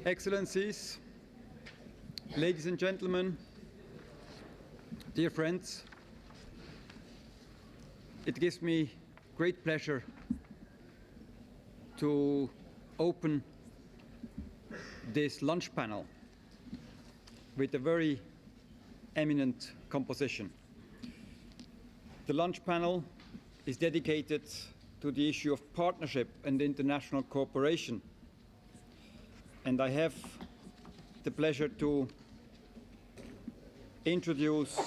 Excellencies, ladies and gentlemen, dear friends, it gives me great pleasure to open this lunch panel with a very eminent composition. The lunch panel is dedicated to the issue of partnership and international cooperation. And I have the pleasure to introduce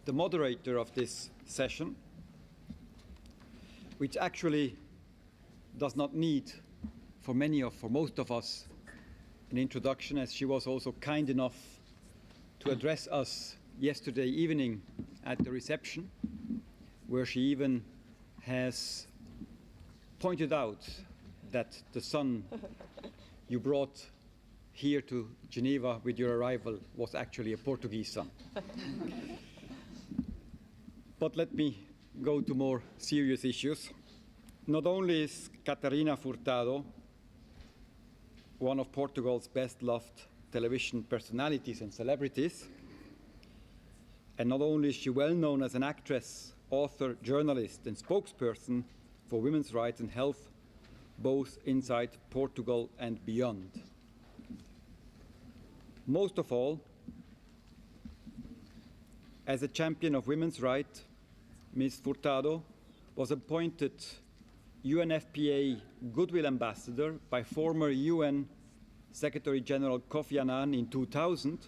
the moderator of this session, which actually does not need, for most of us, an introduction, as she was also kind enough to address us yesterday evening at the reception, where she even has pointed out that the sun you brought here to Geneva with your arrival was actually a Portuguese sun. But let me go to more serious issues. Not only is Catarina Furtado one of Portugal's best-loved television personalities and celebrities, and not only is she well known as an actress, author, journalist, and spokesperson for women's rights and health, both inside Portugal and beyond. Most of all, as a champion of women's rights, Ms. Furtado was appointed UNFPA Goodwill Ambassador by former UN Secretary General Kofi Annan in 2000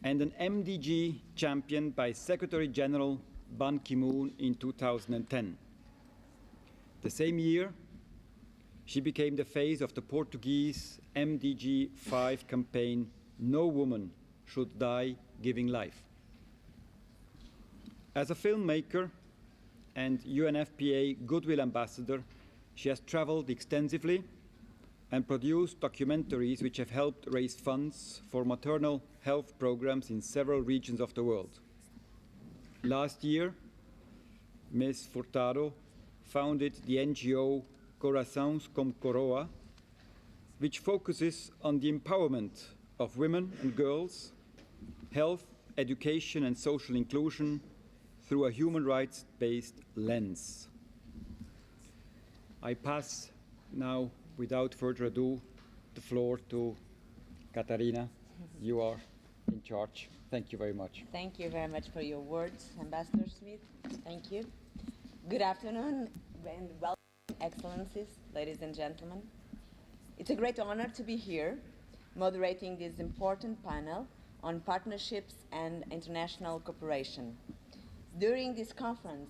and an MDG champion by Secretary General Ban Ki-moon in 2010. The same year, she became the face of the Portuguese MDG 5 campaign, No Woman Should Die Giving Life. As a filmmaker and UNFPA Goodwill Ambassador, she has traveled extensively and produced documentaries which have helped raise funds for maternal health programs in several regions of the world. Last year, Ms. Furtado founded the NGO Corações com Coroa, which focuses on the empowerment of women and girls, health, education, and social inclusion through a human rights-based lens. I pass now, without further ado, the floor to Catarina. You are in charge. Thank you very much. Thank you very much for your words, Ambassador Smith. Thank you. Good afternoon and welcome, Excellencies, ladies and gentlemen. It's a great honor to be here, moderating this important panel on partnerships and international cooperation. During this conference,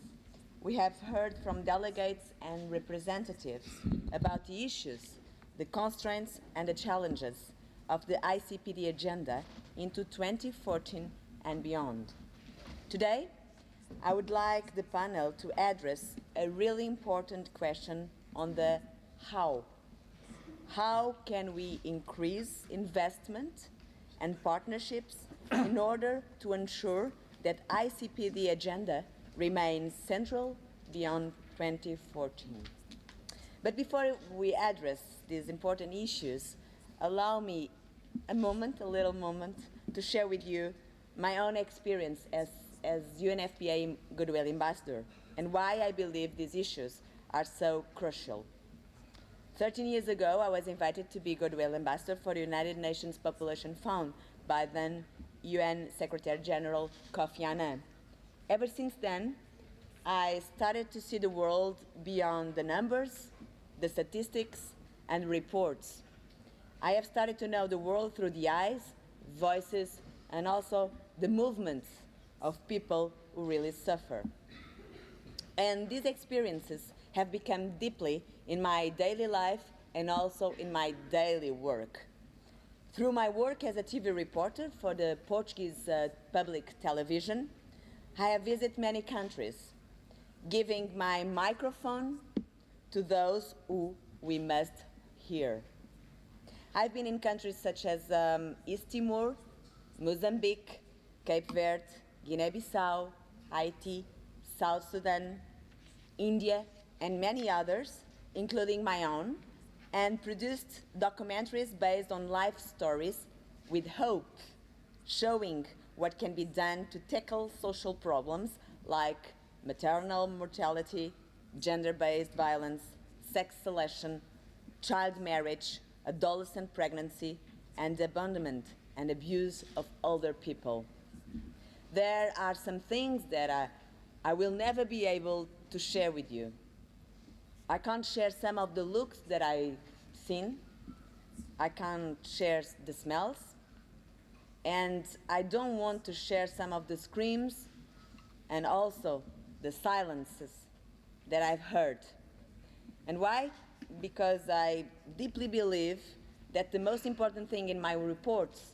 we have heard from delegates and representatives about the issues, the constraints, and the challenges of the ICPD agenda into 2014 and beyond. Today, I would like the panel to address a really important question on the how. How can we increase investment and partnerships in order to ensure that ICPD agenda remains central beyond 2014? But before we address these important issues, allow me a little moment, to share with you my own experience as UNFPA Goodwill Ambassador and why I believe these issues are so crucial. 13 years ago, I was invited to be Goodwill Ambassador for the United Nations Population Fund by then UN Secretary General Kofi Annan. Ever since then, I started to see the world beyond the numbers, the statistics, and reports. I have started to know the world through the eyes, voices, and also the movements of people who really suffer. And these experiences have become deeply in my daily life and also in my daily work. Through my work as a TV reporter for the Portuguese public television, I have visited many countries, giving my microphone to those who we must hear. I've been in countries such as East Timor, Mozambique, Cape Verde, Guinea-Bissau, Haiti, South Sudan, India, and many others, including my own, and produced documentaries based on life stories with hope, showing what can be done to tackle social problems like maternal mortality, gender-based violence, sex selection, child marriage, adolescent pregnancy, and abandonment and abuse of older people. There are some things that I will never be able to share with you. I can't share some of the looks that I've seen. I can't share the smells. And I don't want to share some of the screams and also the silences that I've heard. And why? Because I deeply believe that the most important thing in my reports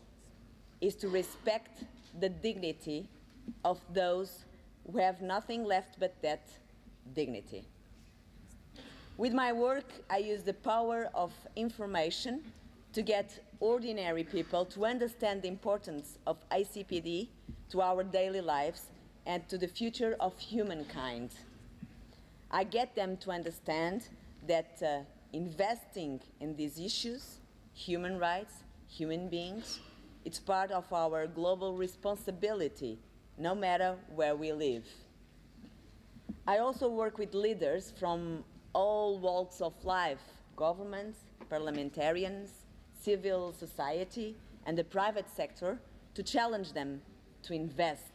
is to respect the dignity of those who have nothing left but that dignity. With my work, I use the power of information to get ordinary people to understand the importance of ICPD to our daily lives and to the future of humankind. I get them to understand that investing in these issues, human rights, human beings, it's part of our global responsibility, no matter where we live. I also work with leaders from all walks of life, governments, parliamentarians, civil society, and the private sector to challenge them to invest.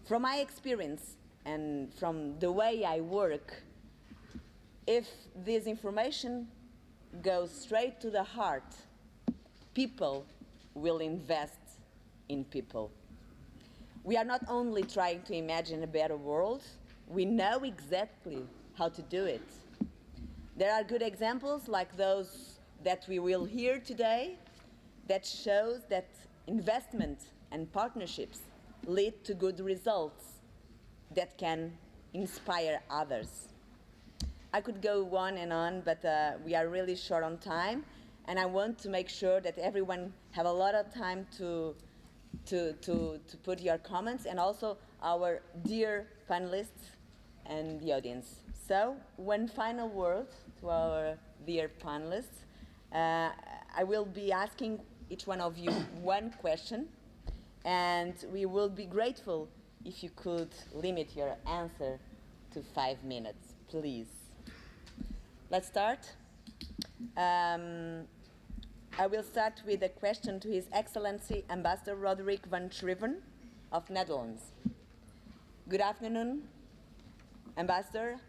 From my experience and from the way I work, if this information goes straight to the heart, people will invest in people. We are not only trying to imagine a better world, we know exactly how to do it. There are good examples like those that we will hear today that shows that investment and partnerships lead to good results that can inspire others. I could go on and on, but we are really short on time, and I want to make sure that everyone have a lot of time to put your comments, and also our dear panelists and the audience. So, one final word to our dear panelists. I will be asking each one of you one question, and we will be grateful if you could limit your answer to 5 minutes, please. Let's start. I will start with a question to His Excellency Ambassador Roderick van Schreven of Netherlands. Good afternoon, Ambassador.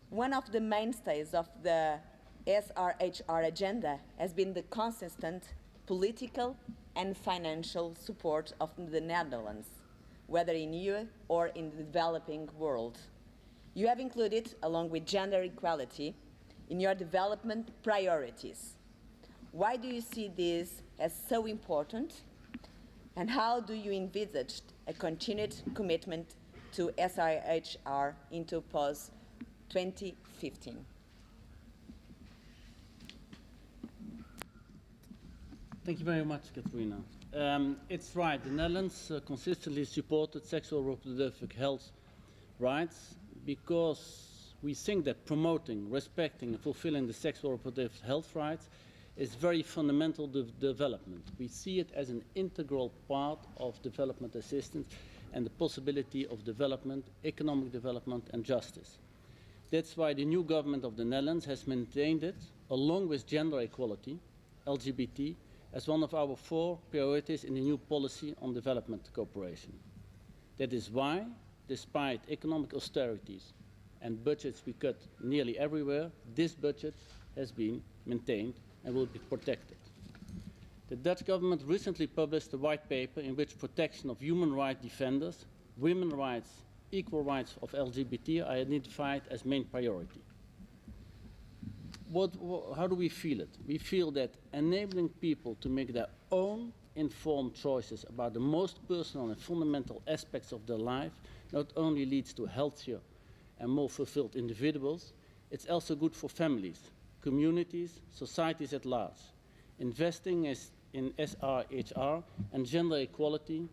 One of the mainstays of the SRHR agenda has been the consistent political and financial support of the Netherlands, whether in EU or in the developing world. You have included, along with gender equality, in your development priorities. Why do you see this as so important, and how do you envisage a continued commitment to SRHR into post-2015? Thank you very much, Catarina. It's right, the Netherlands consistently supported sexual reproductive health rights because we think that promoting, respecting, and fulfilling the sexual reproductive health rights is very fundamental to development. We see it as an integral part of development assistance and the possibility of development, economic development, and justice. That's why the new government of the Netherlands has maintained it, along with gender equality, LGBT, as one of our 4 priorities in the new policy on development cooperation. That is why, despite economic austerities and budgets we cut nearly everywhere, this budget has been maintained and will be protected. The Dutch government recently published a white paper in which protection of human rights defenders, women's rights, equal rights of LGBT are identified as main priority. How do we feel it? We feel that enabling people to make their own informed choices about the most personal and fundamental aspects of their life not only leads to healthier and more fulfilled individuals, it's also good for families, communities, societies at large. Investing in SRHR and gender equality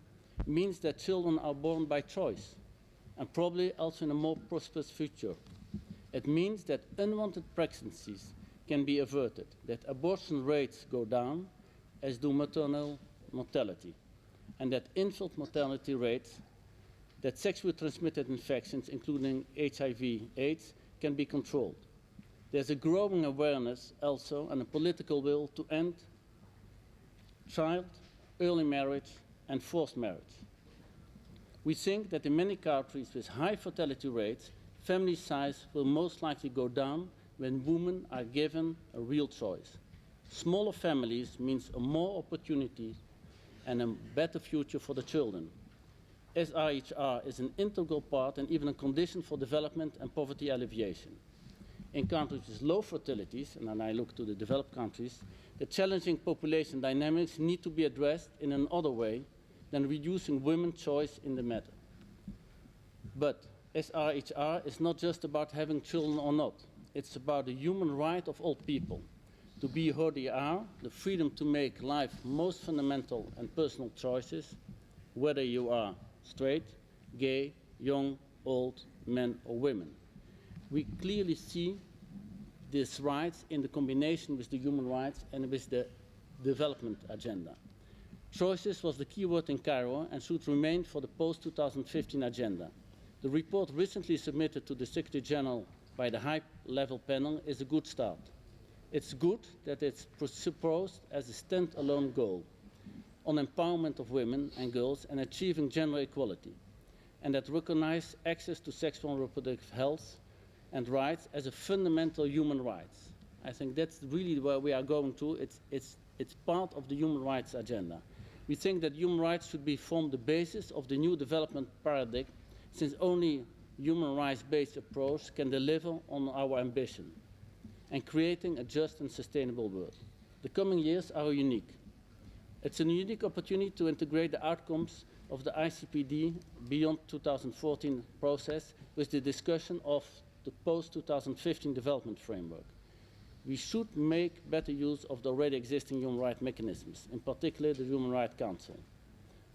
means that children are born by choice and probably also in a more prosperous future. It means that unwanted pregnancies can be averted, that abortion rates go down, as do maternal mortality, and that infant mortality rates, that sexually transmitted infections, including HIV/AIDS, can be controlled. There's a growing awareness also and a political will to end child, early marriage, and forced marriage. We think that in many countries with high fertility rates, family size will most likely go down when women are given a real choice. Smaller families means more opportunities and a better future for the children. SRHR is an integral part and even a condition for development and poverty alleviation. In countries with low fertilities, and then I look to the developed countries, the challenging population dynamics need to be addressed in another way than reducing women's choice in the matter. But SRHR is not just about having children or not. It's about the human right of all people to be who they are, the freedom to make life most fundamental and personal choices, whether you are straight, gay, young, old, men or women. We clearly see these rights in the combination with the human rights and with the development agenda. Choices was the key word in Cairo and should remain for the post-2015 agenda. The report recently submitted to the Secretary General by the high-level panel is a good start. It's good that it's proposed as a stand-alone goal on empowerment of women and girls and achieving gender equality, and that recognize access to sexual and reproductive health and rights as a fundamental human rights. I think that's really where we are going to. It's part of the human rights agenda. We think that human rights should be form the basis of the new development paradigm, since only human rights-based approach can deliver on our ambition and creating a just and sustainable world. The coming years are unique. It's a unique opportunity to integrate the outcomes of the ICPD beyond 2014 process with the discussion of the post-2015 development framework. We should make better use of the already existing human rights mechanisms, in particular the Human Rights Council.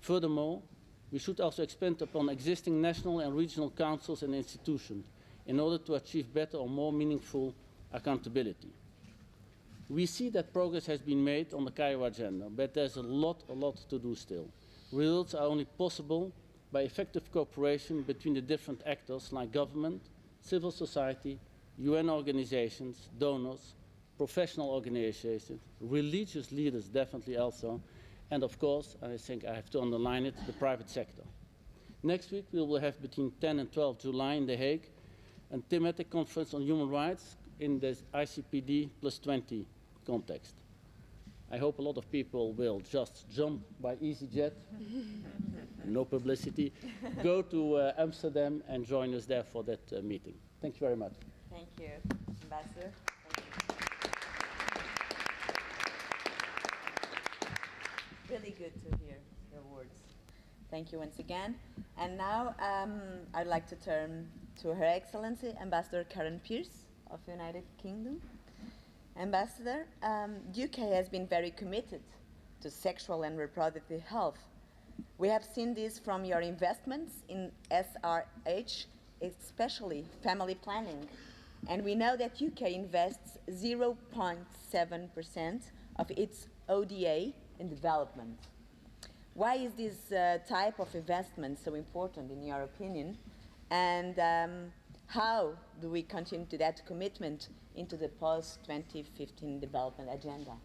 Furthermore, we should also expand upon existing national and regional councils and institutions in order to achieve better or more meaningful accountability. We see that progress has been made on the Cairo agenda, but there's a lot to do still. Results are only possible by effective cooperation between the different actors like government, civil society, UN organizations, donors, professional organizations, religious leaders definitely also, and of course, I think I have to underline it, the private sector. Next week we will have between 10 and 12 July in The Hague a thematic conference on human rights in the ICPD plus 20 context. I hope a lot of people will just jump by EasyJet, no publicity, go to Amsterdam and join us there for that meeting. Thank you very much. Thank you, Ambassador. Really good to hear your words. Thank you once again. And now I'd like to turn to Her Excellency Ambassador Karen Pierce of the United Kingdom. Ambassador, UK has been very committed to sexual and reproductive health. We have seen this from your investments in SRH, especially family planning. And we know that UK invests 0.7% of its ODA in development. Why is this type of investment so important in your opinion? And how do we continue to that commitment into the post-2015 development agenda?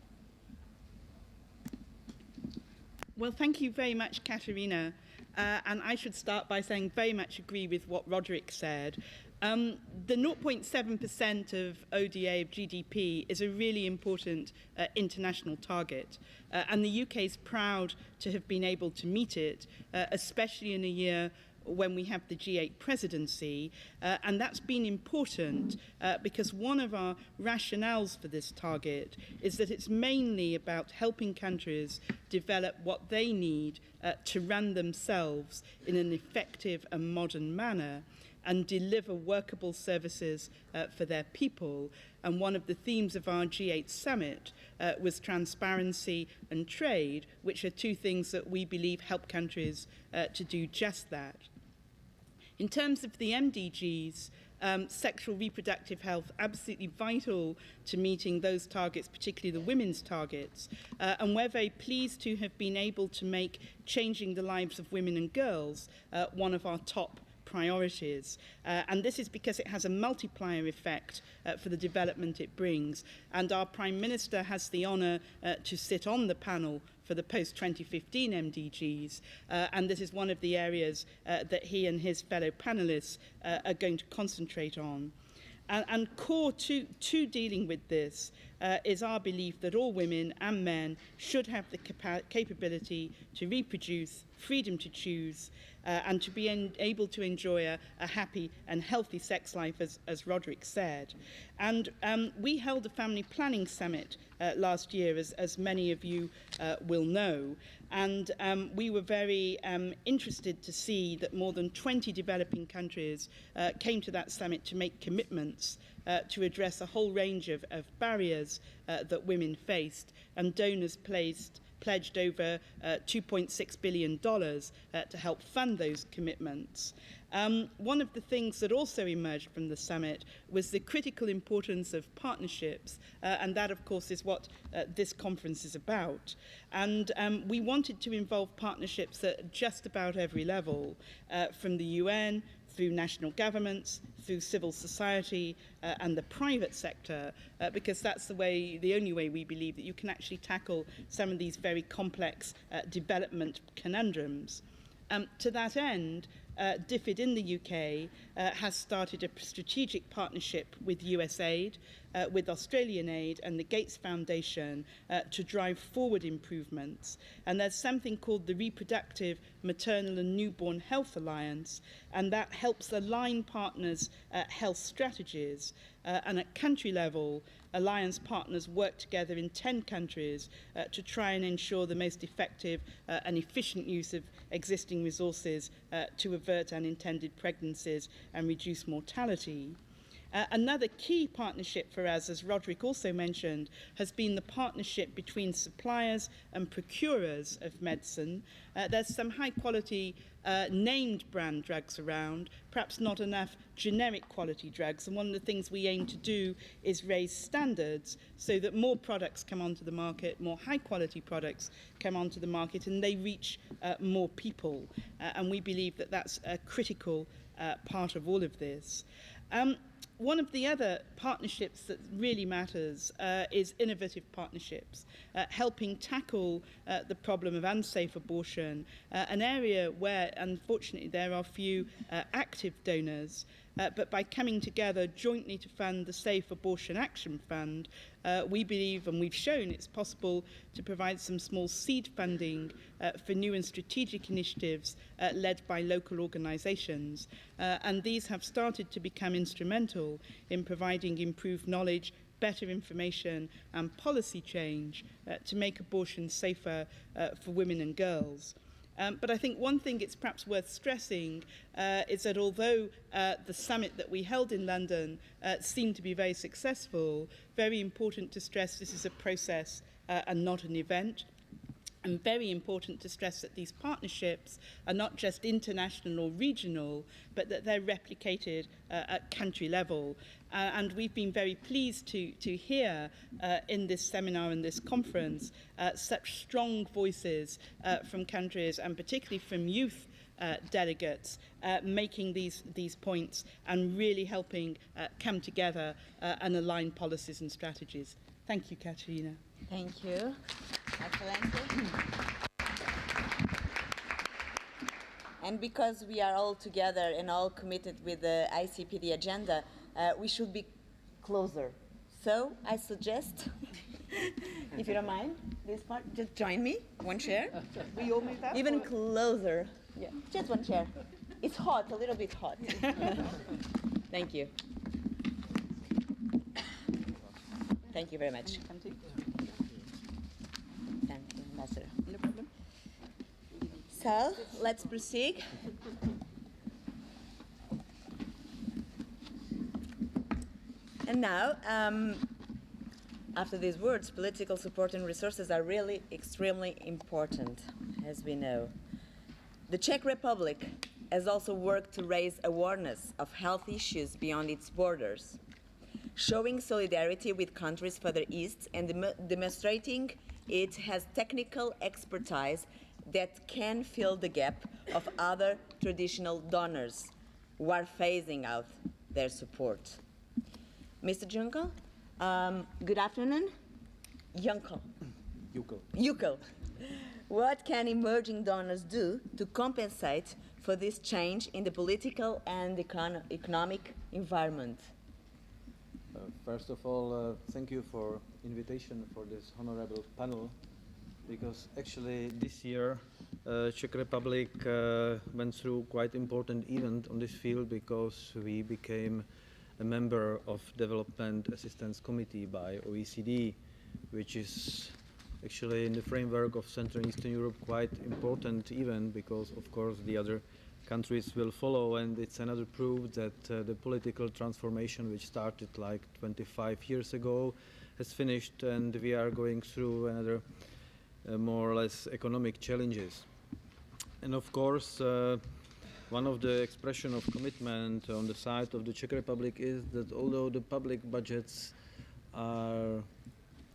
Well, thank you very much, Catarina. And I should start by saying very much agree with what Roderick said. The 0.7% of ODA of GDP is a really important international target. And the UK is proud to have been able to meet it, especially in a year when we have the G8 presidency, and that's been important because one of our rationales for this target is that it's mainly about helping countries develop what they need to run themselves in an effective and modern manner and deliver workable services for their people. And one of the themes of our G8 summit was transparency and trade, which are two things that we believe help countries to do just that. In terms of the MDGs, sexual reproductive health absolutely vital to meeting those targets, particularly the women's targets. And we're very pleased to have been able to make changing the lives of women and girls one of our top priorities. And this is because it has a multiplier effect for the development it brings. And our Prime Minister has the honour to sit on the panel for the post-2015 MDGs. And this is one of the areas that he and his fellow panellists are going to concentrate on. And core to dealing with this is our belief that all women and men should have the capability to reproduce, freedom to choose, and to be able to enjoy a happy and healthy sex life, as Roderick said. And we held a family planning summit last year, as many of you will know. And we were very interested to see that more than 20 developing countries came to that summit to make commitments to address a whole range of barriers that women faced, and donors pledged over $2.6 billion to help fund those commitments. One of the things that also emerged from the summit was the critical importance of partnerships, and that, of course, is what this conference is about. And we wanted to involve partnerships at just about every level, from the UN, through national governments, through civil society and the private sector, because that's the only way we believe that you can actually tackle some of these very complex development conundrums. To that end, DFID in the UK has started a strategic partnership with USAID, with Australian Aid and the Gates Foundation to drive forward improvements. And there's something called the Reproductive, Maternal and Newborn Health Alliance, and that helps align partners' health strategies. And at country level, alliance partners work together in 10 countries to try and ensure the most effective and efficient use of existing resources to avert unintended pregnancies and reduce mortality. Another key partnership for us, as Roderick also mentioned, has been the partnership between suppliers and procurers of medicine. There's some high-quality named brand drugs around, perhaps not enough generic quality drugs, and one of the things we aim to do is raise standards so that more products come onto the market, more high-quality products come onto the market, and they reach more people. And we believe that that's a critical part of all of this. One of the other partnerships that really matters is innovative partnerships, helping tackle the problem of unsafe abortion, an area where, unfortunately, there are few active donors. But by coming together jointly to fund the Safe Abortion Action Fund, we believe, and we've shown, it's possible to provide some small seed funding for new and strategic initiatives led by local organisations. And these have started to become instrumental in providing improved knowledge, better information and policy change to make abortion safer for women and girls. But I think one thing it's perhaps worth stressing is that although the summit that we held in London seemed to be very successful, very important to stress this is a process and not an event. And very important to stress that these partnerships are not just international or regional, but that they're replicated at country level. And we've been very pleased to hear in this seminar and this conference such strong voices from countries, and particularly from youth delegates, making these points and really helping come together and align policies and strategies. Thank you, Catarina. Thank you. Excellent. And because we are all together and all committed with the ICPD agenda, we should be closer. So I suggest, if you don't mind, this part, just join me, one chair. We all move up? Even closer. Yeah, just one chair. It's hot, a little bit hot. Thank you. Thank you very much. Thank you. Thank you, Ambassador. No problem. So, let's proceed. And now, after these words, political support and resources are really extremely important, as we know. The Czech Republic has also worked to raise awareness of health issues beyond its borders, showing solidarity with countries further east and demonstrating it has technical expertise that can fill the gap of other traditional donors who are phasing out their support. Mr. Jukl, good afternoon. Jukl. What can emerging donors do to compensate for this change in the political and economic environment? First of all, thank you for invitation for this honorable panel, because actually this year Czech Republic went through quite important event on this field, because we became a member of Development Assistance Committee by OECD, which is actually in the framework of Central and Eastern Europe quite important event, because of course the other countries will follow, and it's another proof that the political transformation which started like 25 years ago has finished, and we are going through another more or less economic challenges. And of course one of the expression of commitment on the side of the Czech Republic is that although the public budgets are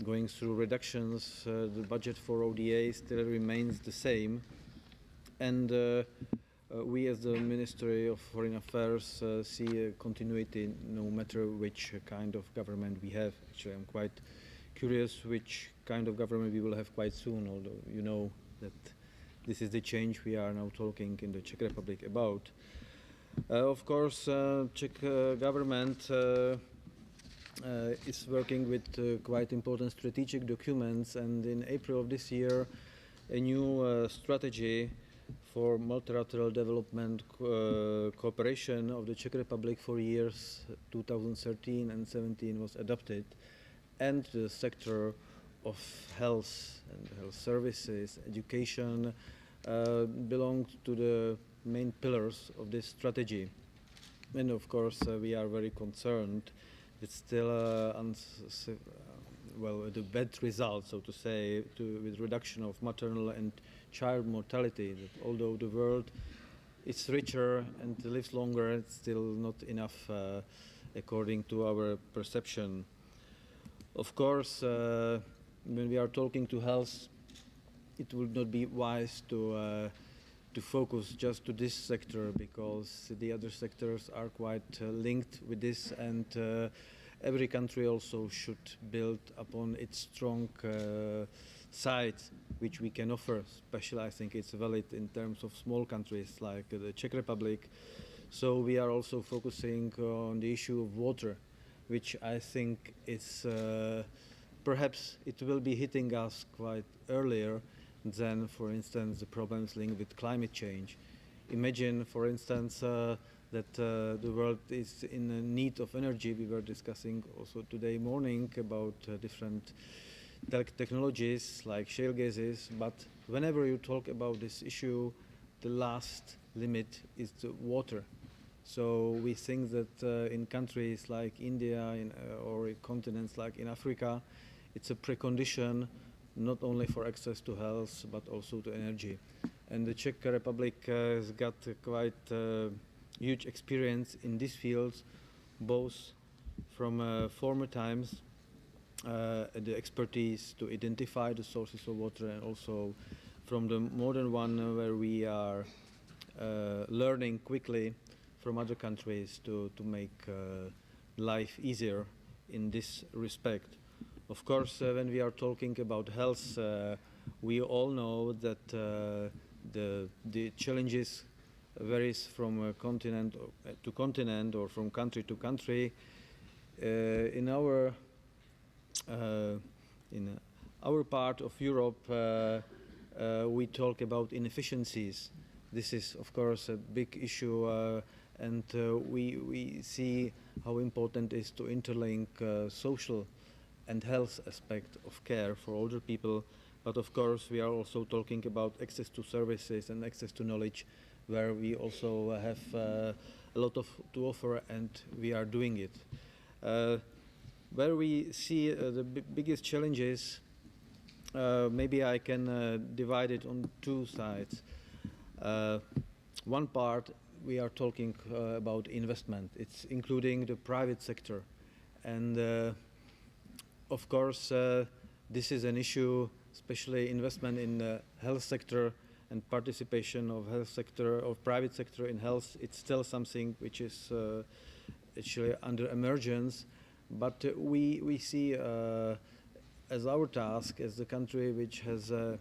going through reductions, the budget for ODA still remains the same, and we as the Ministry of Foreign Affairs see a continuity no matter which kind of government we have. Actually, I'm quite curious which kind of government we will have quite soon, although you know that this is the change we are now talking in the Czech Republic about. Of course, Czech government is working with quite important strategic documents, and in April of this year a new strategy for multilateral development cooperation of the Czech Republic for years 2013 and 17 was adopted, and the sector of health and health services, education belongs to the main pillars of this strategy. And of course we are very concerned with still the bad results, so to say, with reduction of maternal and child mortality, that although the world is richer and lives longer, it's still not enough according to our perception. Of course, when we are talking to health, it would not be wise to focus just to this sector, because the other sectors are quite linked with this, and every country also should build upon its strong side which we can offer. Especially I think it's valid in terms of small countries like the Czech Republic. So we are also focusing on the issue of water, which I think is perhaps it will be hitting us quite earlier than, for instance, the problems linked with climate change. Imagine, for instance, that the world is in need of energy. We were discussing also today morning about different technologies like shale gases, but whenever you talk about this issue, the last limit is the water. So we think that in countries like India or continents like in Africa, it's a precondition not only for access to health but also to energy. And the Czech Republic has got quite huge experience in these fields, both from former times, the expertise to identify the sources of water, and also from the modern one where we are learning quickly from other countries to make life easier in this respect. Of course, when we are talking about health, we all know that the challenges varies from continent to continent or from country to country. In our part of Europe, we talk about inefficiencies. This is, of course, a big issue, and we see how important it is to interlink social and health aspect of care for older people. But of course, we are also talking about access to services and access to knowledge, where we also have a lot to offer, and we are doing it. Where we see the biggest challenges, maybe I can divide it on two sides. One part we are talking about investment. It's including the private sector. And of course, this is an issue, especially investment in the health sector and participation of health sector or private sector in health. It's still something which is actually under emergence. But we see as our task, as the country which has a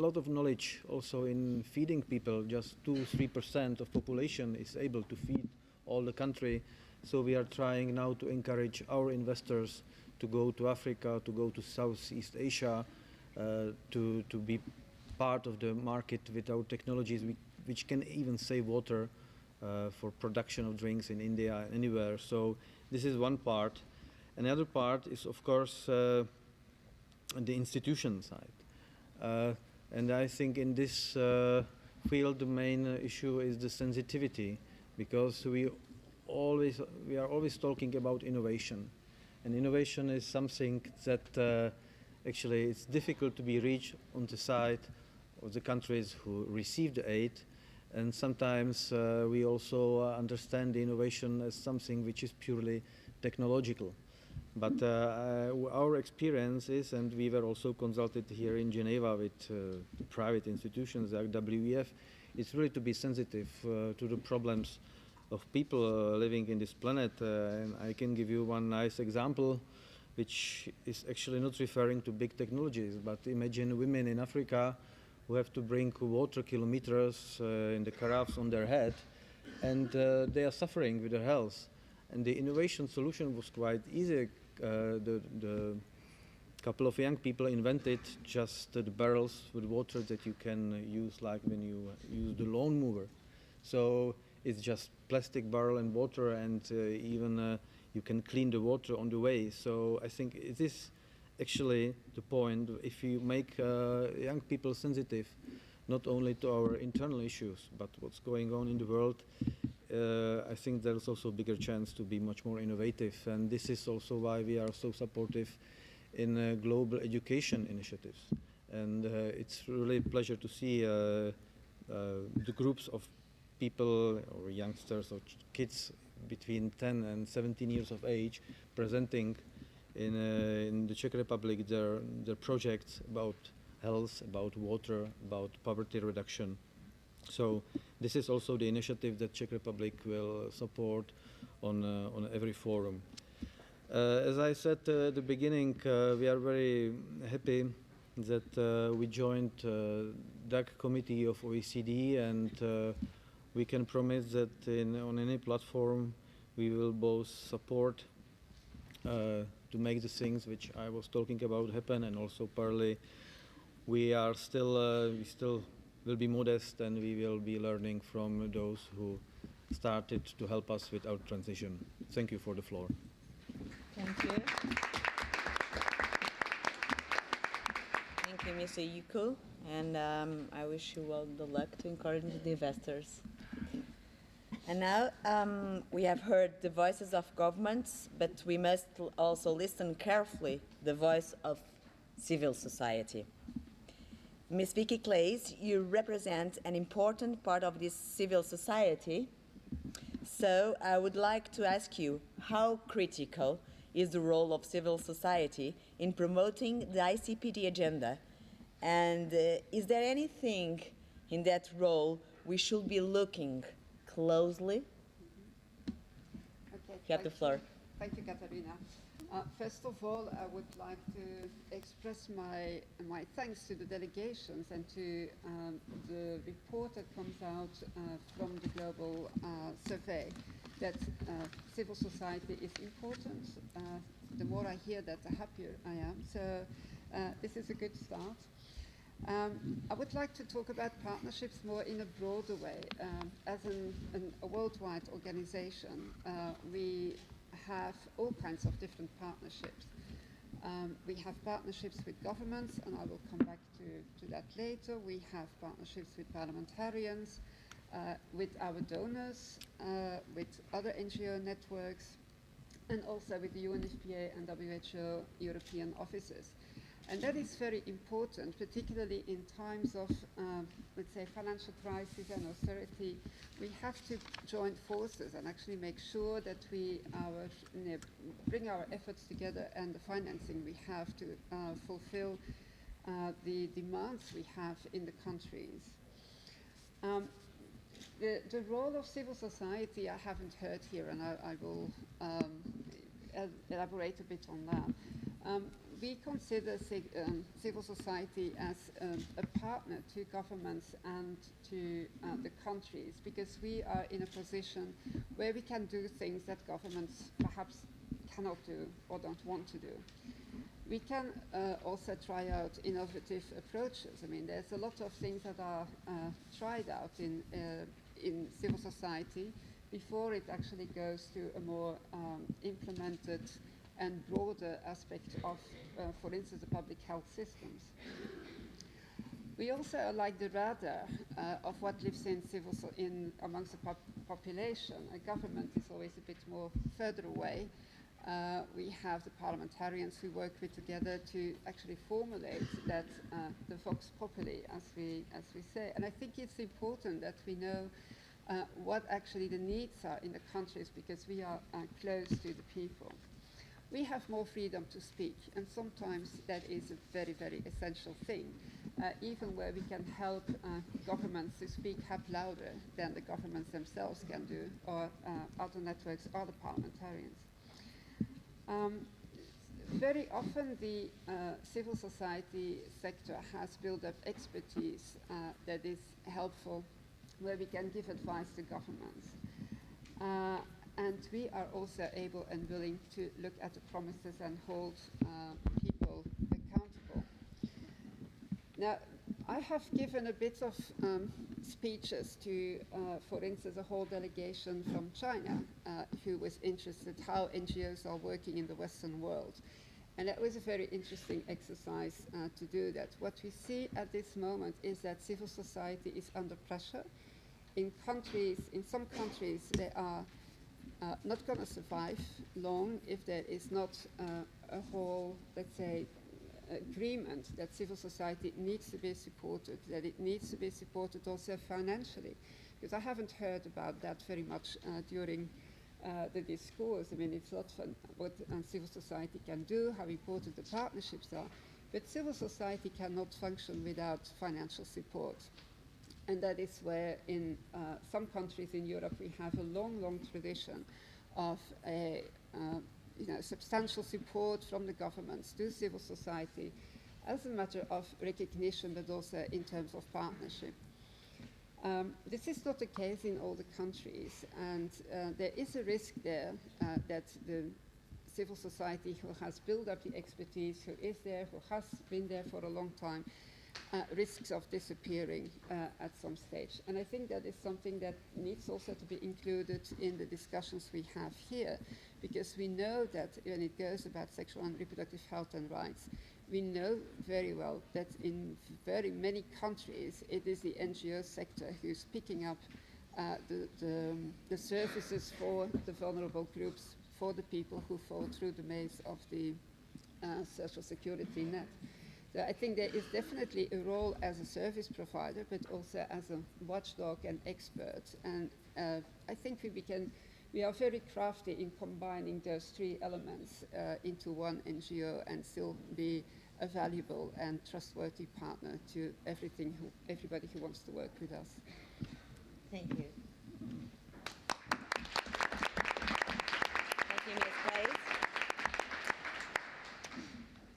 lot of knowledge also in feeding people, just 2–3% of population is able to feed all the country. So we are trying now to encourage our investors to go to Africa, to go to Southeast Asia, to be part of the market with our technologies, which can even save water for production of drinks in India, anywhere. So this is one part. Another part is, of course, the institution side. And I think in this field, the main issue is the sensitivity, because we are always talking about innovation. And innovation is something that actually it's difficult to be reached on the side of the countries who receive the aid. And sometimes we also understand the innovation as something which is purely technological. But our experience is, and we were also consulted here in Geneva with private institutions like WEF, it's really to be sensitive to the problems of people living in this planet. And I can give you one nice example, which is actually not referring to big technologies, but imagine women in Africa who have to bring water kilometers in the carafes on their head, and they are suffering with their health. And the innovation solution was quite easy. The couple of young people invented just the barrels with water that you can use like when you use the lawn mower. So it's just plastic barrel and water, and even you can clean the water on the way. So I think it is actually the point. If you make young people sensitive, not only to our internal issues, but what's going on in the world, I think there's also a bigger chance to be much more innovative. And this is also why we are so supportive in global education initiatives. And it's really a pleasure to see the groups of people or youngsters or kids between 10 and 17 years of age presenting in the Czech Republic their projects about health, about water, about poverty reduction. So this is also the initiative that Czech Republic will support on every forum. As I said at the beginning, we are very happy that we joined DAC committee of OECD, and we can promise that on any platform we will both support to make the things which I was talking about happen, and also partly we still will be modest, and we will be learning from those who started to help us with our transition. Thank you for the floor. Thank you. Thank you, Mr. Jukl, and I wish you all the luck to encourage the investors. And now we have heard the voices of governments, but we must also listen carefully the voice of civil society. Ms. Vicky Claeys, you represent an important part of this civil society. So I would like to ask you, how critical is the role of civil society in promoting the ICPD agenda? And is there anything in that role we should be looking closely? Okay, You have the floor. Thank you, Catarina. First of all, I would like to express my thanks to the delegations and to the report that comes out from the global survey that civil society is important. The more I hear that, the happier I am. So this is a good start. I would like to talk about partnerships more in a broader way. As a worldwide organization, we have all kinds of different partnerships. We have partnerships with governments, and I will come back to that later. We have partnerships with parliamentarians, with our donors, with other NGO networks, and also with the UNFPA and WHO European offices. And that is very important, particularly in times of, let's say, financial crisis and austerity. We have to join forces and actually make sure that we bring our efforts together and the financing we have to fulfill the demands we have in the countries. The role of civil society I haven't heard here, and I will elaborate a bit on that. We consider civil society as a partner to governments and to the countries, because we are in a position where we can do things that governments perhaps cannot do or don't want to do. We can also try out innovative approaches. I mean, there's a lot of things that are tried out in civil society before it actually goes to a more implemented and broader aspect of, for instance, the public health systems. We also are like the radar of what lives amongst the population. A government is always a bit more further away. We have the parliamentarians who work with together to actually formulate that the vox populi, as we say. And I think it's important that we know what actually the needs are in the countries, because we are close to the people. We have more freedom to speak, and sometimes that is a very, very essential thing, even where we can help governments to speak up louder than the governments themselves can do, or other networks, or the parliamentarians. Very often the civil society sector has built up expertise that is helpful, where we can give advice to governments. And we are also able and willing to look at the promises and hold people accountable. Now, I have given a bit of speeches to, for instance, a whole delegation from China who was interested how NGOs are working in the Western world. And that was a very interesting exercise to do that. What we see at this moment is that civil society is under pressure. In some countries, they are not going to survive long if there is not a whole, let's say, agreement that civil society needs to be supported, that it needs to be supported also financially. Because I haven't heard about that very much during the discourse. I mean, it's a lot fun what civil society can do, how important the partnerships are, but civil society cannot function without financial support. And that is where in some countries in Europe we have a long, long tradition of substantial support from the governments to civil society as a matter of recognition, but also in terms of partnership. This is not the case in all the countries, and there is a risk there that the civil society who has built up the expertise, who is there, who has been there for a long time, risks of disappearing at some stage. And I think that is something that needs also to be included in the discussions we have here, because we know that when it goes about sexual and reproductive health and rights, we know very well that in very many countries it is the NGO sector who's picking up the services for the vulnerable groups, for the people who fall through the maze of the social security net. So I think there is definitely a role as a service provider, but also as a watchdog and expert. And I think we are very crafty in combining those three elements into one NGO and still be a valuable and trustworthy partner to everybody who wants to work with us. Thank you. Thank you, Ms. Claeys.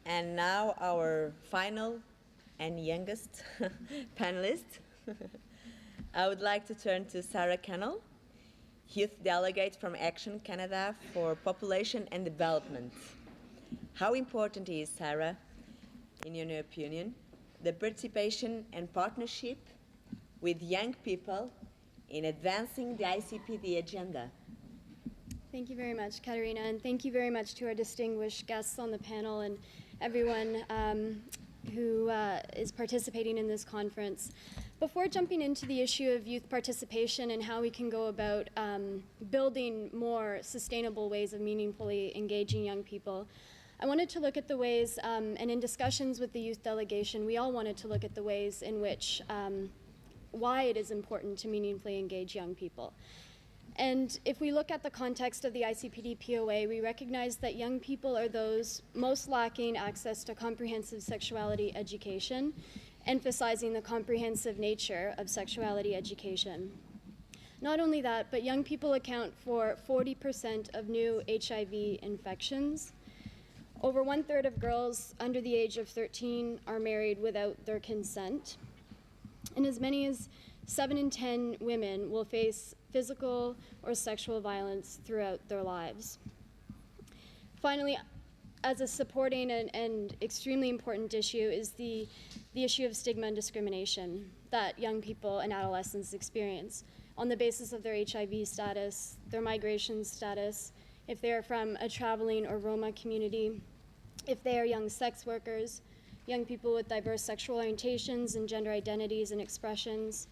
And now our final and youngest panelist. I would like to turn to Sarah Kennell, Youth Delegate from Action Canada for Population and Development. How important is, Sarah, in your opinion, the participation and partnership with young people in advancing the ICPD agenda? Thank you very much, Catarina, and thank you very much to our distinguished guests on the panel and everyone who is participating in this conference. Before jumping into the issue of youth participation and how we can go about building more sustainable ways of meaningfully engaging young people, I wanted to look at the ways, and in discussions with the youth delegation, we all wanted to look at the ways in which, why it is important to meaningfully engage young people. And if we look at the context of the ICPD POA, we recognize that young people are those most lacking access to comprehensive sexuality education, emphasizing the comprehensive nature of sexuality education. Not only that, but young people account for 40% of new HIV infections. Over 1/3 of girls under the age of 13 are married without their consent. And as many as 7 in 10 women will face physical or sexual violence throughout their lives. Finally, as a supporting and extremely important issue is the issue of stigma and discrimination that young people and adolescents experience on the basis of their HIV status, their migration status, if they are from a traveling or Roma community, if they are young sex workers, young people with diverse sexual orientations and gender identities and expressions,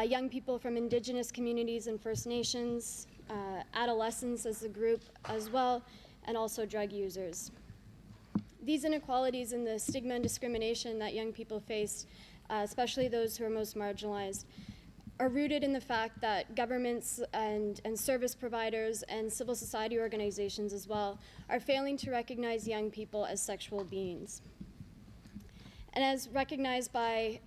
young people from indigenous communities and First Nations, adolescents as a group as well, and also drug users. These inequalities and the stigma and discrimination that young people face, especially those who are most marginalized, are rooted in the fact that governments and service providers and civil society organizations as well are failing to recognize young people as sexual beings. And as recognized by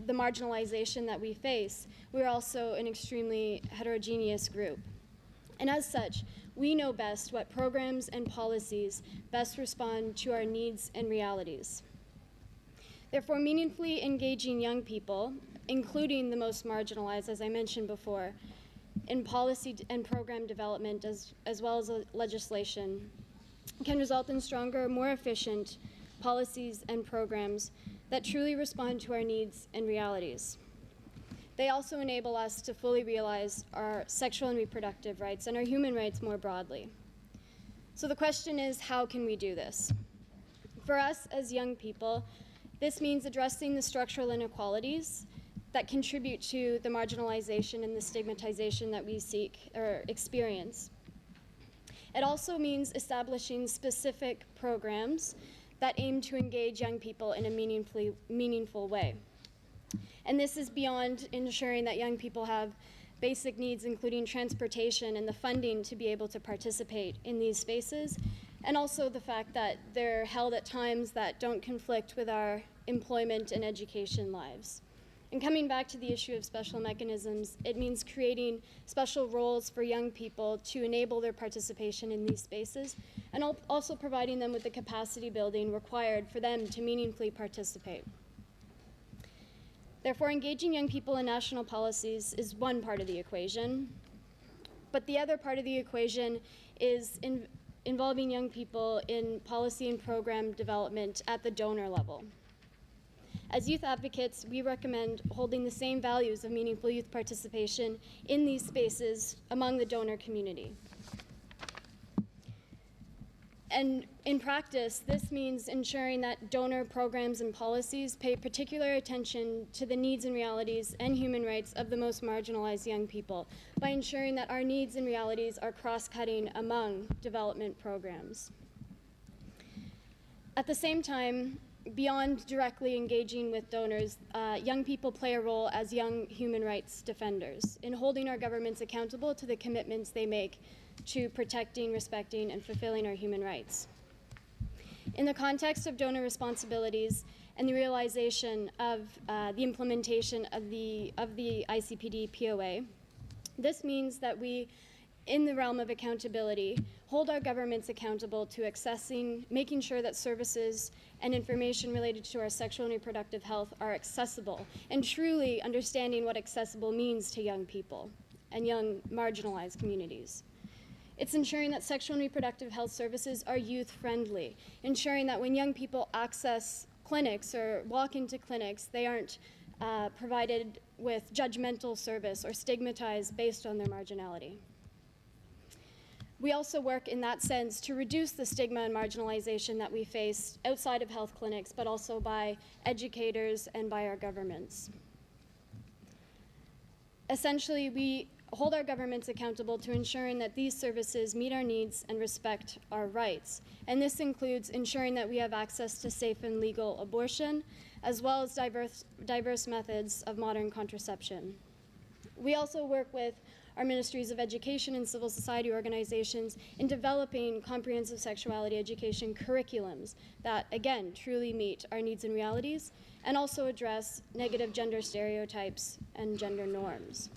the marginalization that we face, we're also an extremely heterogeneous group. And as such, we know best what programs and policies best respond to our needs and realities. Therefore, meaningfully engaging young people, including the most marginalized, as I mentioned before, in policy and program development as well as legislation, can result in stronger, more efficient policies and programs that truly respond to our needs and realities. They also enable us to fully realize our sexual and reproductive rights and our human rights more broadly. So the question is, how can we do this? For us as young people, this means addressing the structural inequalities that contribute to the marginalization and the stigmatization that we seek or experience. It also means establishing specific programs that aim to engage young people in a meaningful way. And this is beyond ensuring that young people have basic needs, including transportation and the funding to be able to participate in these spaces, and also the fact that they're held at times that don't conflict with our employment and education lives. And coming back to the issue of special mechanisms, it means creating special roles for young people to enable their participation in these spaces, and also providing them with the capacity building required for them to meaningfully participate. Therefore, engaging young people in national policies is one part of the equation, but the other part of the equation is involving young people in policy and program development at the donor level. As youth advocates, we recommend holding the same values of meaningful youth participation in these spaces among the donor community. And in practice, this means ensuring that donor programs and policies pay particular attention to the needs and realities and human rights of the most marginalized young people by ensuring that our needs and realities are cross-cutting among development programs. At the same time, beyond directly engaging with donors, young people play a role as young human rights defenders in holding our governments accountable to the commitments they make to protecting, respecting, and fulfilling our human rights. In the context of donor responsibilities and the realization of the implementation of the ICPD POA, this means that we, in the realm of accountability, hold our governments accountable to accessing, making sure that services and information related to our sexual and reproductive health are accessible, and truly understanding what accessible means to young people and young marginalized communities. It's ensuring that sexual and reproductive health services are youth-friendly, ensuring that when young people access clinics or walk into clinics, they aren't provided with judgmental service or stigmatized based on their marginality. We also work in that sense to reduce the stigma and marginalization that we face outside of health clinics, but also by educators and by our governments. Essentially, we hold our governments accountable to ensuring that these services meet our needs and respect our rights. And this includes ensuring that we have access to safe and legal abortion, as well as diverse methods of modern contraception. We also work with our ministries of education and civil society organizations in developing comprehensive sexuality education curriculums that, again, truly meet our needs and realities, and also address negative gender stereotypes and gender norms.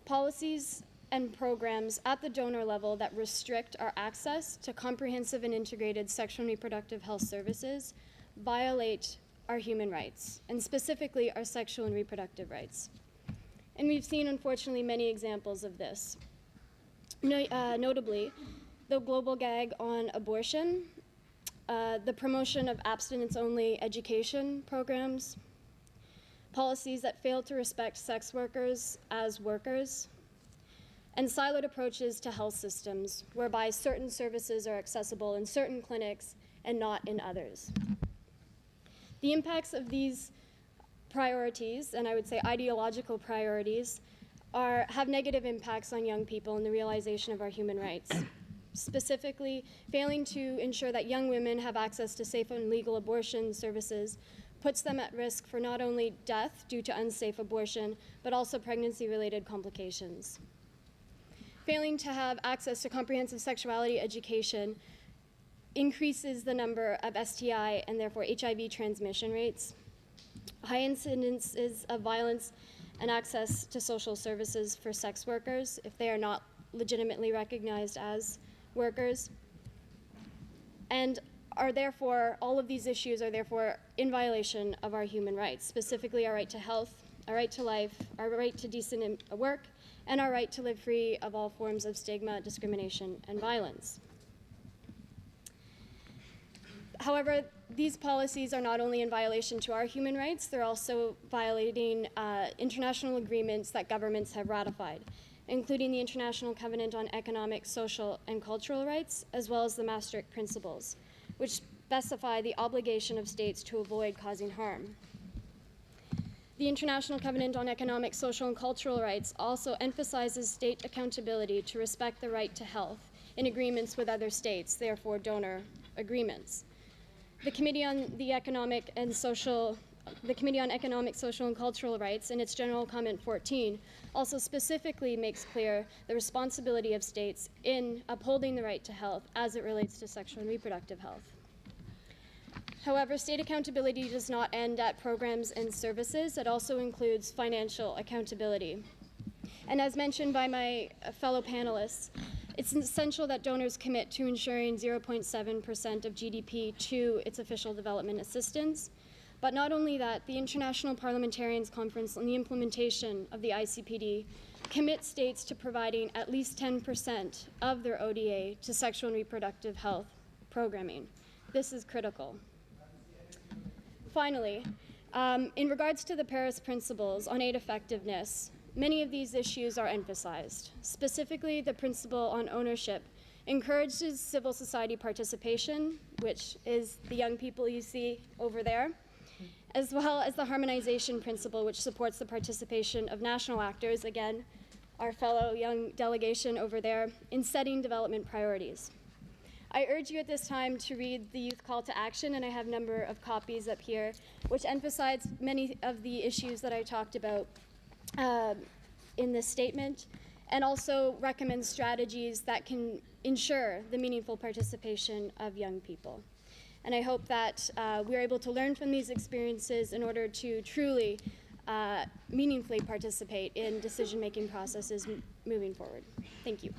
Policies and programs at the donor level that restrict our access to comprehensive and integrated sexual and reproductive health services violate our human rights, and specifically our sexual and reproductive rights. And we've seen, unfortunately, many examples of this. Notably, the global gag on abortion, the promotion of abstinence-only education programs, policies that fail to respect sex workers as workers, and siloed approaches to health systems, whereby certain services are accessible in certain clinics and not in others. The impacts of these priorities, and I would say ideological priorities, have negative impacts on young people in the realization of our human rights. Specifically, failing to ensure that young women have access to safe and legal abortion services puts them at risk for not only death due to unsafe abortion, but also pregnancy-related complications. Failing to have access to comprehensive sexuality education increases the number of STI and therefore HIV transmission rates, high incidences of violence, and access to social services for sex workers if they are not legitimately recognized as workers, and are therefore, all of these issues are therefore in violation of our human rights, specifically our right to health, our right to life, our right to decent work, and our right to live free of all forms of stigma, discrimination, and violence. However, these policies are not only in violation to our human rights, they're also violating international agreements that governments have ratified, including the International Covenant on Economic, Social, and Cultural Rights, as well as the Maastricht Principles, which specify the obligation of states to avoid causing harm. The International Covenant on Economic, Social, and Cultural Rights also emphasizes state accountability to respect the right to health in agreements with other states, therefore donor agreements. The Committee on Economic, Social, and Cultural Rights, in its General Comment 14, also specifically makes clear the responsibility of states in upholding the right to health as it relates to sexual and reproductive health. However, state accountability does not end at programs and services. It also includes financial accountability. And as mentioned by my fellow panelists, it's essential that donors commit to ensuring 0.7% of GDP to its official development assistance. But not only that, the International Parliamentarians Conference on the Implementation of the ICPD commits states to providing at least 10% of their ODA to sexual and reproductive health programming. This is critical. Finally, in regards to the Paris Principles on aid effectiveness, many of these issues are emphasized. Specifically, the principle on ownership encourages civil society participation, which is the young people you see over there, as well as the harmonization principle, which supports the participation of national actors, again, our fellow young delegation over there, in setting development priorities. I urge you at this time to read the Youth Call to Action, and I have a number of copies up here, which emphasize many of the issues that I talked about in this statement, and also recommend strategies that can ensure the meaningful participation of young people. And I hope that we're able to learn from these experiences in order to truly meaningfully participate in decision-making processes moving forward. Thank you.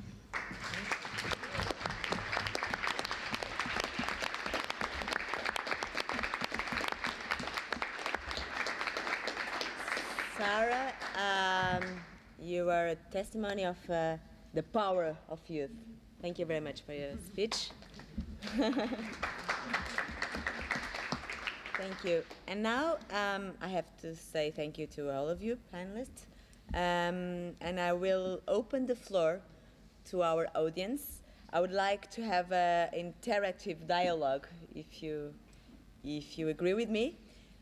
Sarah, you are a testimony of the power of youth. Thank you very much for your speech. Thank you. And now I have to say thank you to all of you panelists. And I will open the floor to our audience. I would like to have an interactive dialogue, if you agree with me.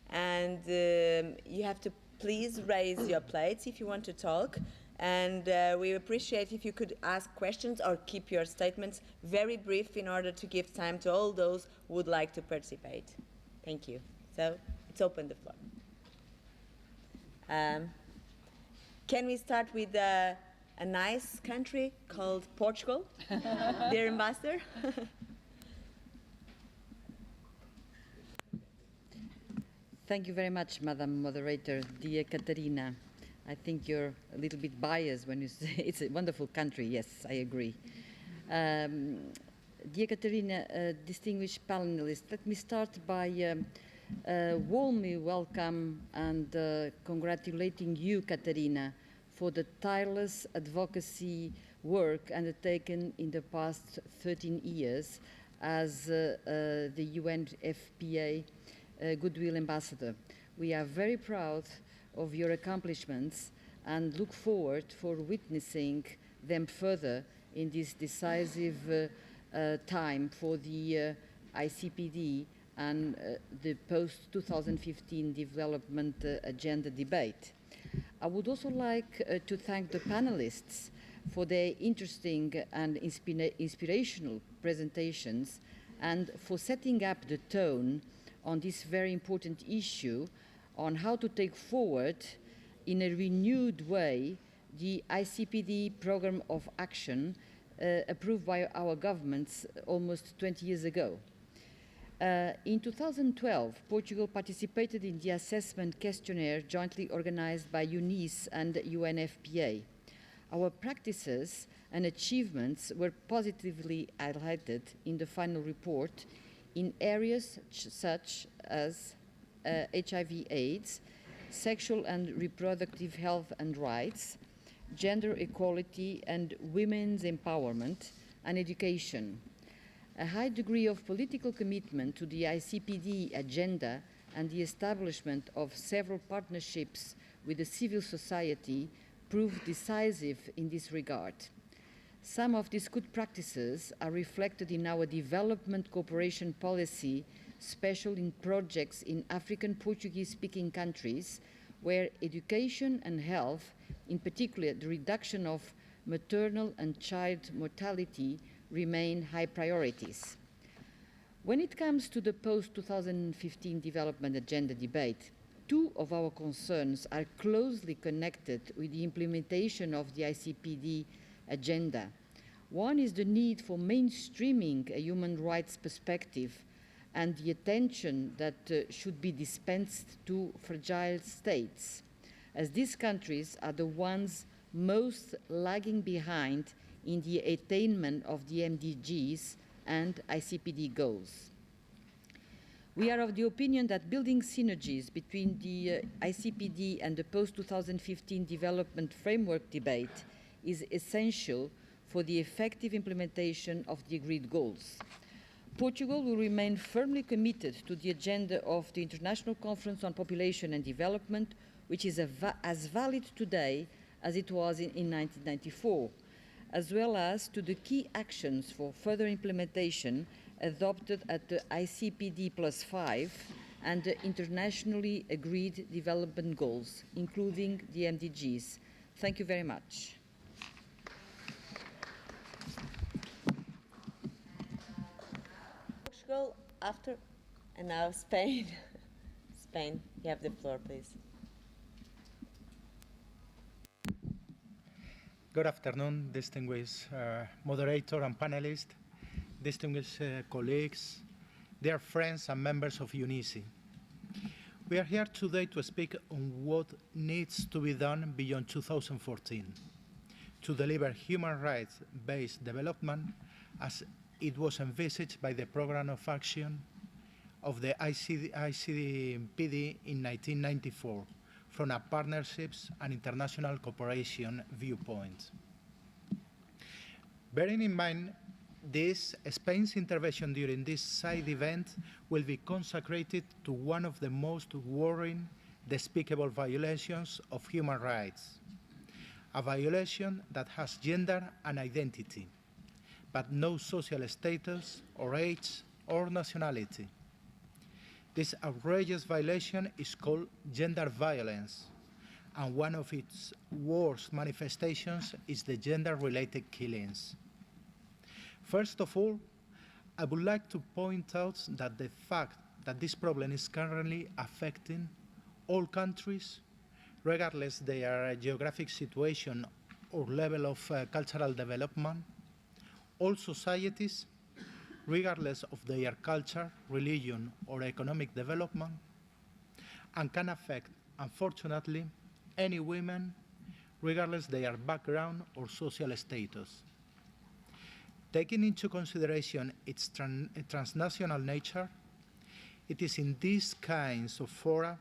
And you have to please raise your plates if you want to talk. And we appreciate if you could ask questions or keep your statements very brief in order to give time to all those who would like to participate. Thank you. So it's open the floor. Can we start with a nice country called Portugal? Dear Ambassador. Thank you very much, Madam Moderator. Dear Catarina, I think you're a little bit biased when you say it's a wonderful country. Yes, I agree. Dear Catarina, distinguished panelists, let me start by warmly welcome and congratulating you, Catarina, for the tireless advocacy work undertaken in the past 13 years as the UNFPA Goodwill Ambassador. We are very proud of your accomplishments and look forward for witnessing them further in this decisive time for the ICPD and the post-2015 development agenda debate. I would also like to thank the panelists for their interesting and inspirational presentations and for setting up the tone on this very important issue on how to take forward in a renewed way the ICPD Programme of Action approved by our governments almost 20 years ago. In 2012, Portugal participated in the assessment questionnaire jointly organized by UNECE and UNFPA. Our practices and achievements were positively highlighted in the final report in areas such as HIV/AIDS, sexual and reproductive health and rights, gender equality and women's empowerment, and education. A high degree of political commitment to the ICPD agenda and the establishment of several partnerships with the civil society proved decisive in this regard. Some of these good practices are reflected in our development cooperation policy, especially in projects in African Portuguese-speaking countries, where education and health, in particular the reduction of maternal and child mortality, remain high priorities. When it comes to the post-2015 development agenda debate, two of our concerns are closely connected with the implementation of the ICPD agenda. One is the need for mainstreaming a human rights perspective and the attention that should be dispensed to fragile states, as these countries are the ones most lagging behind in the attainment of the MDGs and ICPD goals. We are of the opinion that building synergies between the ICPD and the post-2015 development framework debate is essential for the effective implementation of the agreed goals. Portugal will remain firmly committed to the agenda of the International Conference on Population and Development, which is as valid today as it was in 1994, as well as to the key actions for further implementation adopted at the ICPD+5 and the internationally agreed development goals, including the MDGs. Thank you very much. Portugal after, and now Spain. Spain, you have the floor, please. Good afternoon, distinguished moderator and panelists, distinguished colleagues, dear friends and members of UNECE. We are here today to speak on what needs to be done beyond 2014 to deliver human rights-based development as it was envisaged by the Programme of Action of the ICPD in 1994 from a partnerships and international cooperation viewpoint. Bearing in mind this, Spain's intervention during this side event will be consecrated to one of the most worrying, despicable violations of human rights, a violation that has gender and identity, but no social status or age or nationality. This outrageous violation is called gender violence, and one of its worst manifestations is the gender-related killings. First of all, I would like to point out that the fact that this problem is currently affecting all countries, regardless their geographic situation or level of cultural development, all societies, regardless of their culture, religion, or economic development, and can affect, unfortunately, any women, regardless their background or social status. Taking into consideration its transnational nature, it is in these kinds of fora,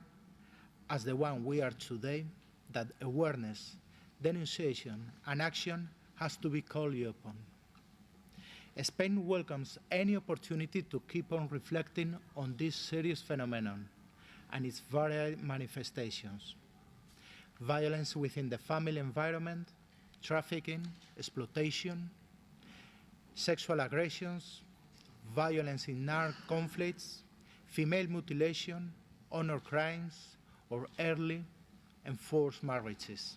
as the one we are today, that awareness, denunciation, and action has to be called upon. Spain welcomes any opportunity to keep on reflecting on this serious phenomenon and its varied manifestations. Violence within the family environment, trafficking, exploitation, sexual aggressions, violence in armed conflicts, female mutilation, honor crimes, or early and forced marriages.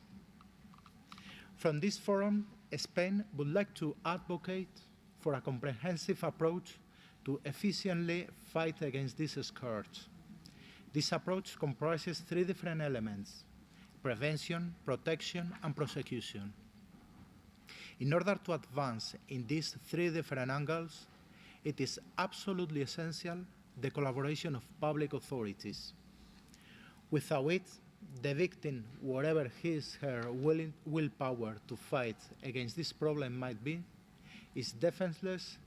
From this forum, Spain would like to advocate for a comprehensive approach to efficiently fight against this scourge. This approach comprises three different elements: prevention, protection, and prosecution. In order to advance in these three different angles, it is absolutely essential the collaboration of public authorities. Without it, the victim, whatever his or her willpower to fight against this problem might be, is defenseless,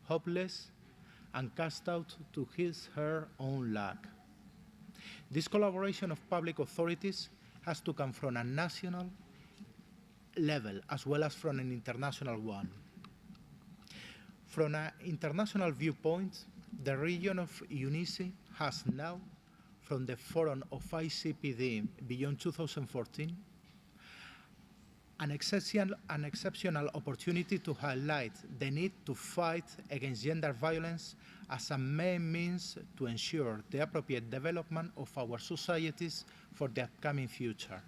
hopeless, and cast out to his or her own luck. This collaboration of public authorities has to come from a national level as well as from an international one. From an international viewpoint, the region of UNECE has now, from the Forum of ICPD beyond 2014, an exceptional opportunity to highlight the need to fight against gender violence as a main means to ensure the appropriate development of our societies for the upcoming future.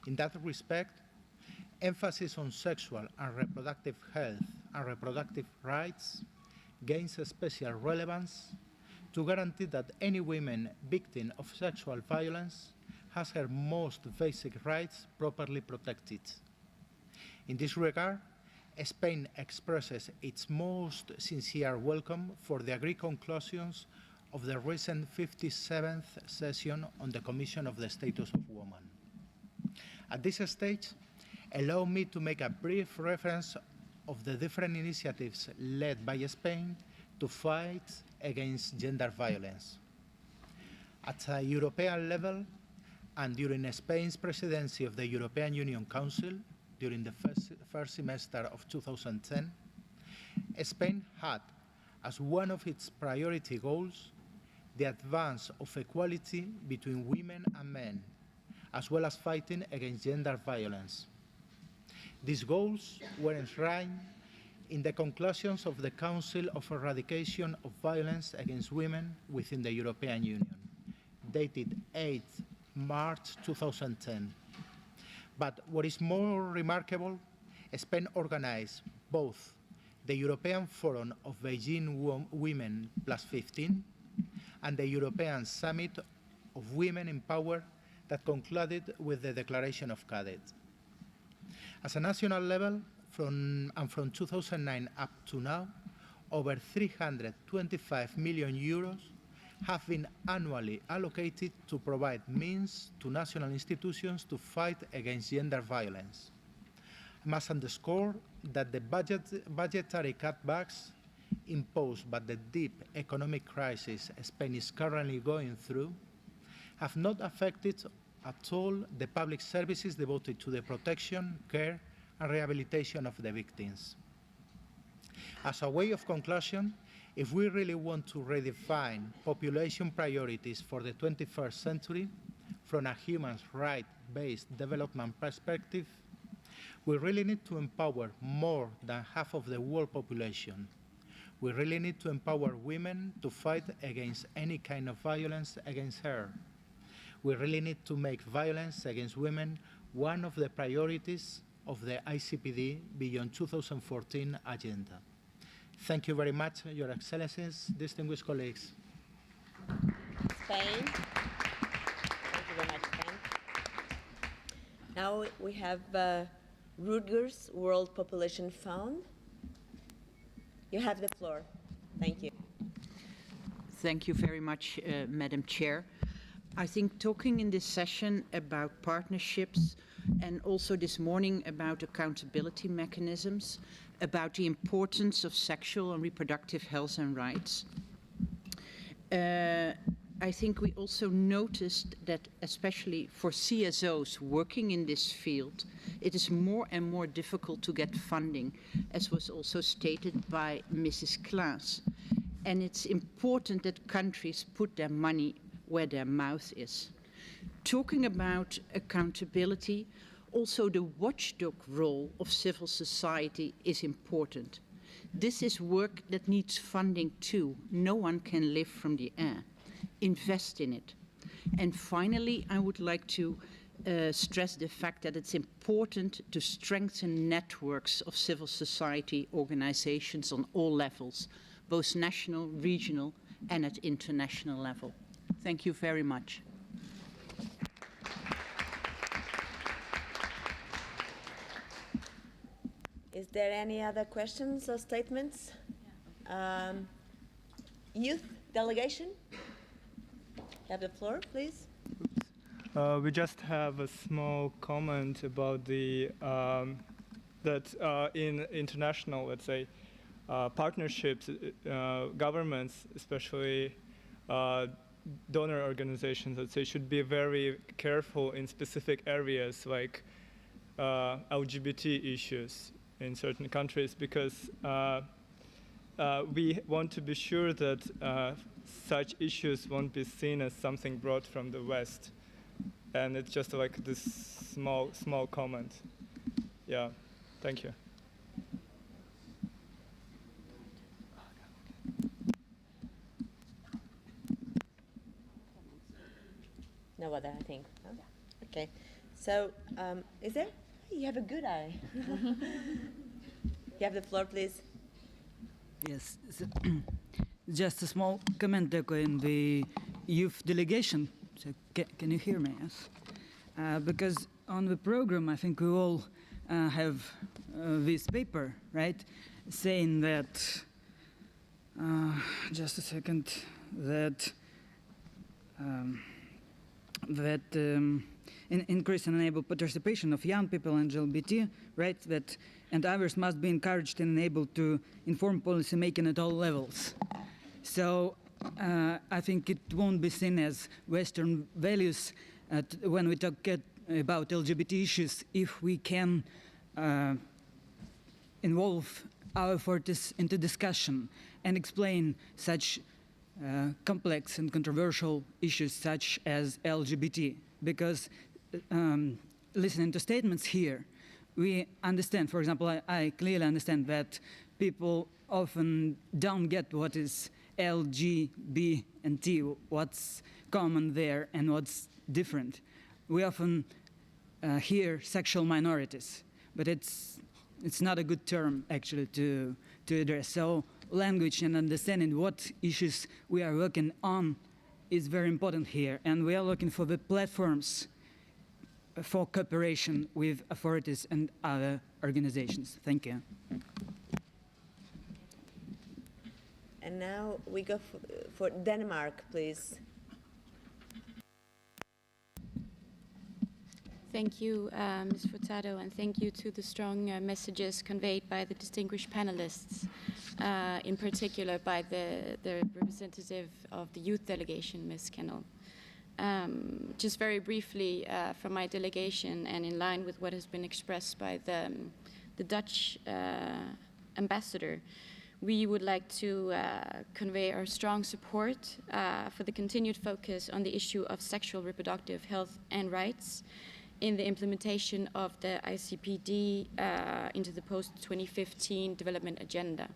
In that respect, emphasis on sexual and reproductive health and reproductive rights gains a special relevance to guarantee that any woman victim of sexual violence has her most basic rights properly protected. In this regard, Spain expresses its most sincere welcome for the agreed conclusions of the recent 57th session on the Commission of the Status of Women. At this stage, allow me to make a brief reference of the different initiatives led by Spain to fight against gender violence. At a European level, and during Spain's presidency of the European Union Council, during the first semester of 2010, Spain had as one of its priority goals the advance of equality between women and men, as well as fighting against gender violence. These goals were enshrined in the conclusions of the Council of Eradication of Violence Against Women within the European Union, dated 8 March 2010. But what is more remarkable, Spain organized both the European Forum of Beijing Women Plus 15 and the European Summit of Women in Power that concluded with the Declaration of Cadet. At a national level, from 2009 up to now, over 325 million euros have been annually allocated to provide means to national institutions to fight against gender violence. I must underscore that the budgetary cutbacks imposed by the deep economic crisis Spain is currently going through have not affected at all the public services devoted to the protection, care, and rehabilitation of the victims. As a way of conclusion, if we really want to redefine population priorities for the 21st century from a human rights-based development perspective, we really need to empower more than half of the world population. We really need to empower women to fight against any kind of violence against her. we really need to make violence against women one of the priorities of the ICPD Beyond 2014 agenda. Thank you very much, Your Excellencies, distinguished colleagues. Spain. Thank you very much, Spain. Now we have Rutgers World Population Fund. You have the floor. Thank you. Thank you very much, Madam Chair. I think talking in this session about partnerships and also this morning about accountability mechanisms, about the importance of sexual and reproductive health and rights. I think we also noticed that especially for CSOs working in this field, it is more and more difficult to get funding, as was also stated by Mrs. Claeys. And it's important that countries put their money where their mouth is. Talking about accountability, also the watchdog role of civil society is important. This is work that needs funding too. No one can live from the air. Invest in it. And finally, I would like to stress the fact that it's important to strengthen networks of civil society organizations on all levels, both national, regional, and at international level. Thank you very much. Is there any other questions or statements? Youth delegation? You have the floor, please. We just have a small comment about the that in international, let's say, partnerships, governments, especially donor organizations, let's say, should be very careful in specific areas like LGBT issues in certain countries, because we want to be sure that such issues won't be seen as something brought from the West. And it's just like this small comment. Yeah, thank you. No other, I think. No? Okay. So, is there? You have a good eye. You have the floor, please. Yes. So just a small comment in the youth delegation. So can you hear me? Yes. Because on the program, I think we all have this paper, right, saying that. Just a second. That. Increase and enable participation of young people and LGBT, right? That and others must be encouraged and enabled to inform policy making at all levels. So I think it won't be seen as Western values when we talk about LGBT issues if we can involve our efforts into discussion and explain such complex and controversial issues such as LGBT, because listening to statements here, we understand, for example, I clearly understand that people often don't get what is L, G, B, and T, what's common there and what's different. We often hear sexual minorities, but it's not a good term actually to address. So language and understanding what issues we are working on is very important here, and we are looking for the platforms for cooperation with authorities and other organizations. Thank you. And now we go for Denmark, please. Thank you, Ms. Furtado, and thank you to the strong messages conveyed by the distinguished panelists, in particular by the representative of the youth delegation, Ms. Kennell. Just very briefly, from my delegation and in line with what has been expressed by the Dutch ambassador, we would like to convey our strong support for the continued focus on the issue of sexual reproductive health and rights in the implementation of the ICPD into the post-2015 development agenda.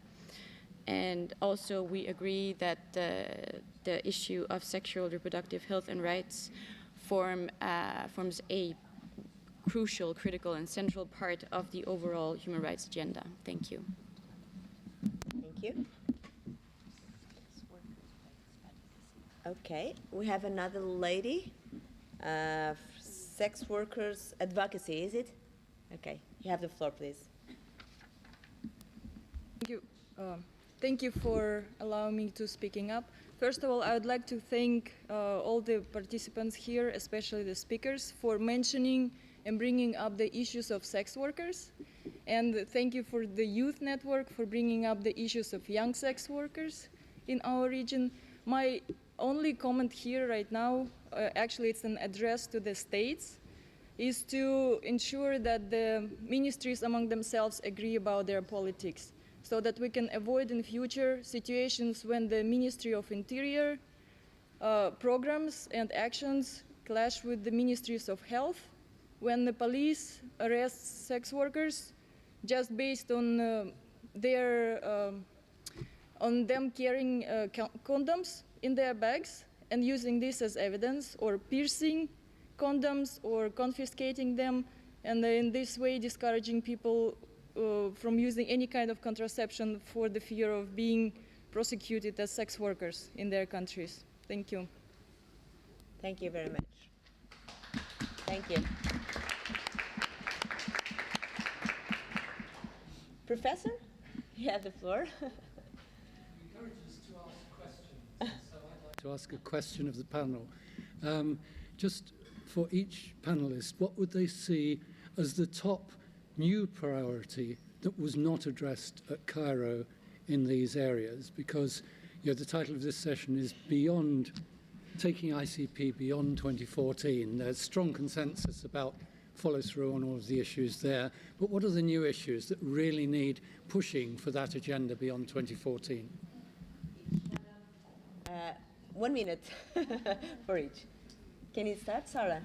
And also we agree that the issue of sexual reproductive health and rights forms a crucial, critical, and central part of the overall human rights agenda. Thank you. Thank you. Okay, we have another lady. Sex workers advocacy, is it? Okay, you have the floor, please. Thank you. Thank you for allowing me to speaking up. First of all, I would like to thank all the participants here, especially the speakers, for mentioning and bringing up the issues of sex workers. And thank you for the Youth Network for bringing up the issues of young sex workers in our region. My only comment here right now, actually it's an address to the states, is to ensure that the ministries among themselves agree about their politics, so that we can avoid in future situations when the Ministry of Interior programs and actions clash with the Ministries of Health, when the police arrests sex workers just based on on them carrying condoms in their bags and using this as evidence, or piercing condoms or confiscating them, and in this way discouraging people from using any kind of contraception for the fear of being prosecuted as sex workers in their countries. Thank you. Thank you very much. Thank you. Professor, you have the floor. To ask a question of the panel. Just for each panelist, what would they see as the top new priority that was not addressed at Cairo in these areas? Because the title of this session is Beyond, Taking ICP Beyond 2014. There's strong consensus about follow through on all of the issues there, but what are the new issues that really need pushing for that agenda beyond 2014? 1 minute for each. Can you start, Sarah?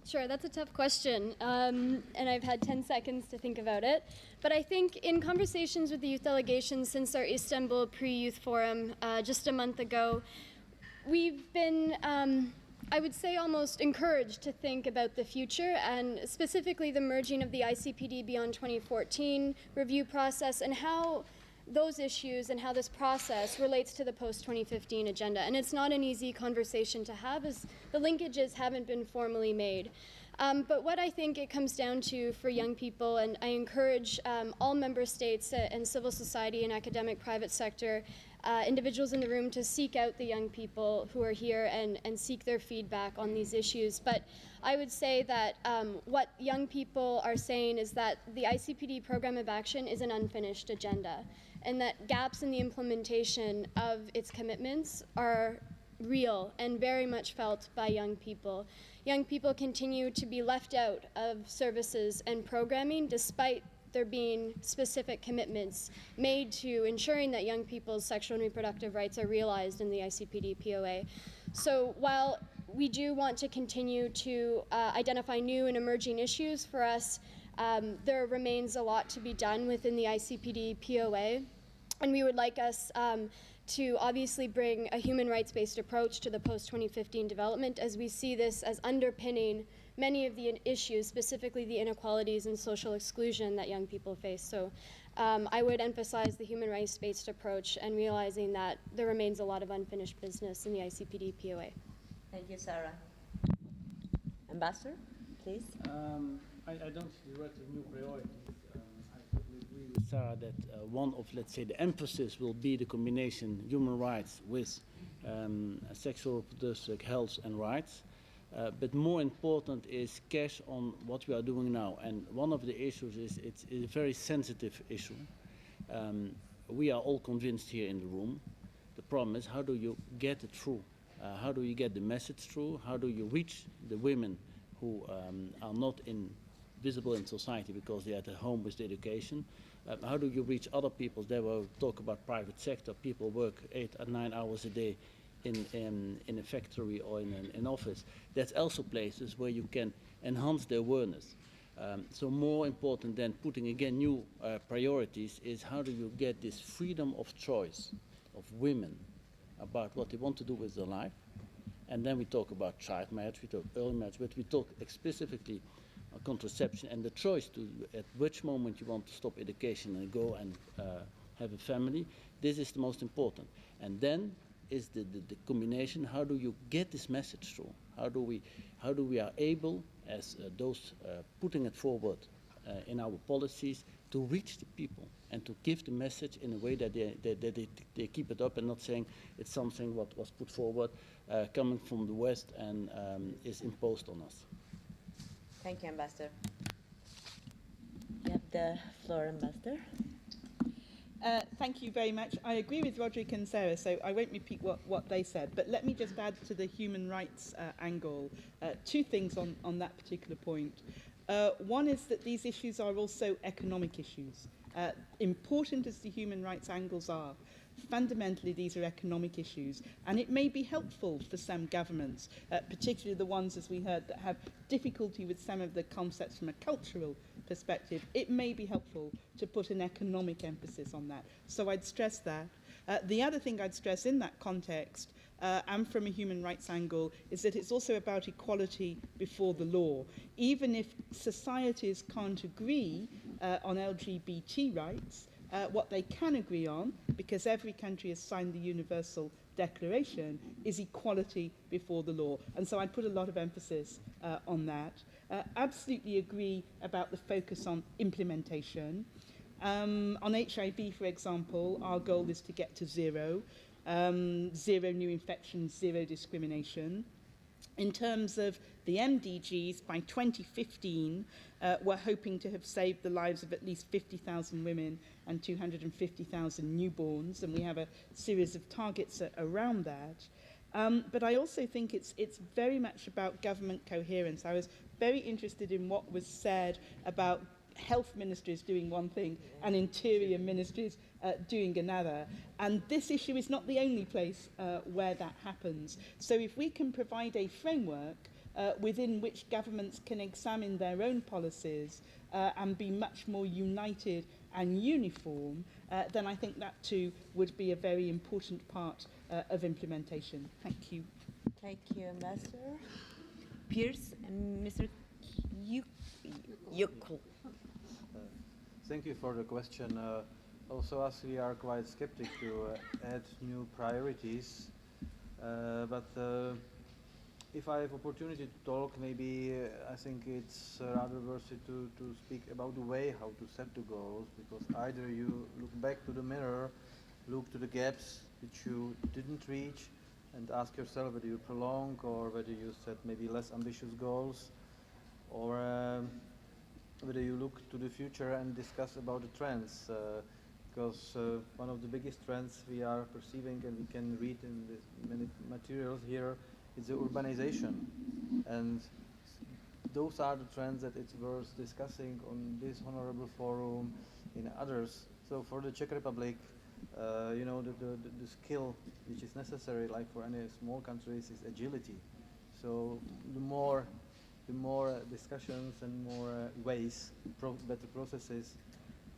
Sure, that's a tough question, and I've had 10 seconds to think about it. But I think in conversations with the youth delegation since our Istanbul pre-youth forum just a month ago, we've been, I would say, almost encouraged to think about the future, and specifically the merging of the ICPD Beyond 2014 review process and how those issues and how this process relates to the post-2015 agenda. And it's not an easy conversation to have, as the linkages haven't been formally made. But what I think it comes down to for young people, and I encourage all member states and civil society and academic private sector individuals in the room to seek out the young people who are here and seek their feedback on these issues. But I would say that what young people are saying is that the ICPD program of action is an unfinished agenda, and that gaps in the implementation of its commitments are real and very much felt by young people. Young people continue to be left out of services and programming despite there being specific commitments made to ensuring that young people's sexual and reproductive rights are realized in the ICPD POA. So while we do want to continue to identify new and emerging issues for us, there remains a lot to be done within the ICPD POA, and we would like us to obviously bring a human rights-based approach to the post-2015 development, as we see this as underpinning many of the issues, specifically the inequalities and social exclusion that young people face. So I would emphasize the human rights-based approach and realizing that there remains a lot of unfinished business in the ICPD POA. Thank you, Sarah. Ambassador, please. I don't see the right of new priorities. I totally agree with Sarah that one of, let's say, the emphasis will be the combination human rights with sexual reproductive health and rights. But more important is cash on what we are doing now. And one of the issues is it's a very sensitive issue. We are all convinced here in the room. The problem is, how do you get it through? How do you get the message through? How do you reach the women who are not visible in society because they are at home with the education? How do you reach other people? They will talk about private sector. People work 8 or 9 hours a day in a factory or in an office. That's also places where you can enhance the awareness. So more important than putting again new priorities is how do you get this freedom of choice of women about what they want to do with their life, And then we talk about child marriage, we talk early marriage, but we talk specifically contraception and the choice to at which moment you want to stop education and go and have a family. This is the most important. And then is the combination, how do you get this message through? How do we are able, as those putting it forward in our policies, to reach the people and to give the message in a way that they keep it up and not saying it's something what was put forward coming from the West and is imposed on us. Thank you, Ambassador. You have the floor, Ambassador. Thank you very much. I agree with Roderick and Sarah, so I won't repeat what they said, but let me just add to the human rights angle two things on that particular point. One is that these issues are also economic issues. Important as the human rights angles are, fundamentally these are economic issues, and it may be helpful for some governments, particularly the ones, as we heard, that have difficulty with some of the concepts from a cultural perspective. It may be helpful to put an economic emphasis on that. So I'd stress that. The other thing I'd stress in that context, and from a human rights angle, is that it's also about equality before the law. Even if societies can't agree on LGBT rights, what they can agree on, because every country has signed the Universal Declaration, is equality before the law. And so I'd put a lot of emphasis on that. Absolutely agree about the focus on implementation. On HIV, for example, our goal is to get to zero. Zero new infections, zero discrimination. In terms of the MDGs, by 2015, we're hoping to have saved the lives of at least 50,000 women and 250,000 newborns, and we have a series of targets around that. But I also think it's very much about government coherence. I was very interested in what was said about health ministries doing one thing and interior ministries doing another. And this issue is not the only place where that happens. So if we can provide a framework within which governments can examine their own policies and be much more united and uniform, then I think that too would be a very important part of implementation. Thank you. Thank you, Ambassador. Pierce and Mr. Jukl. Thank you for the question. Also, us, we are quite skeptic to add new priorities. But if I have opportunity to talk, maybe I think it's rather worth it to speak about the way how to set the goals, because either you look back to the mirror, look to the gaps which you didn't reach, and ask yourself whether you prolong or whether you set maybe less ambitious goals, or whether you look to the future and discuss about the trends, because one of the biggest trends we are perceiving, and we can read in the many materials here, is the urbanization. And those are the trends that it's worth discussing on this honorable forum, in others. So for the Czech Republic, you know, the skill which is necessary, like for any small countries, is agility. So the more discussions and more ways, better processes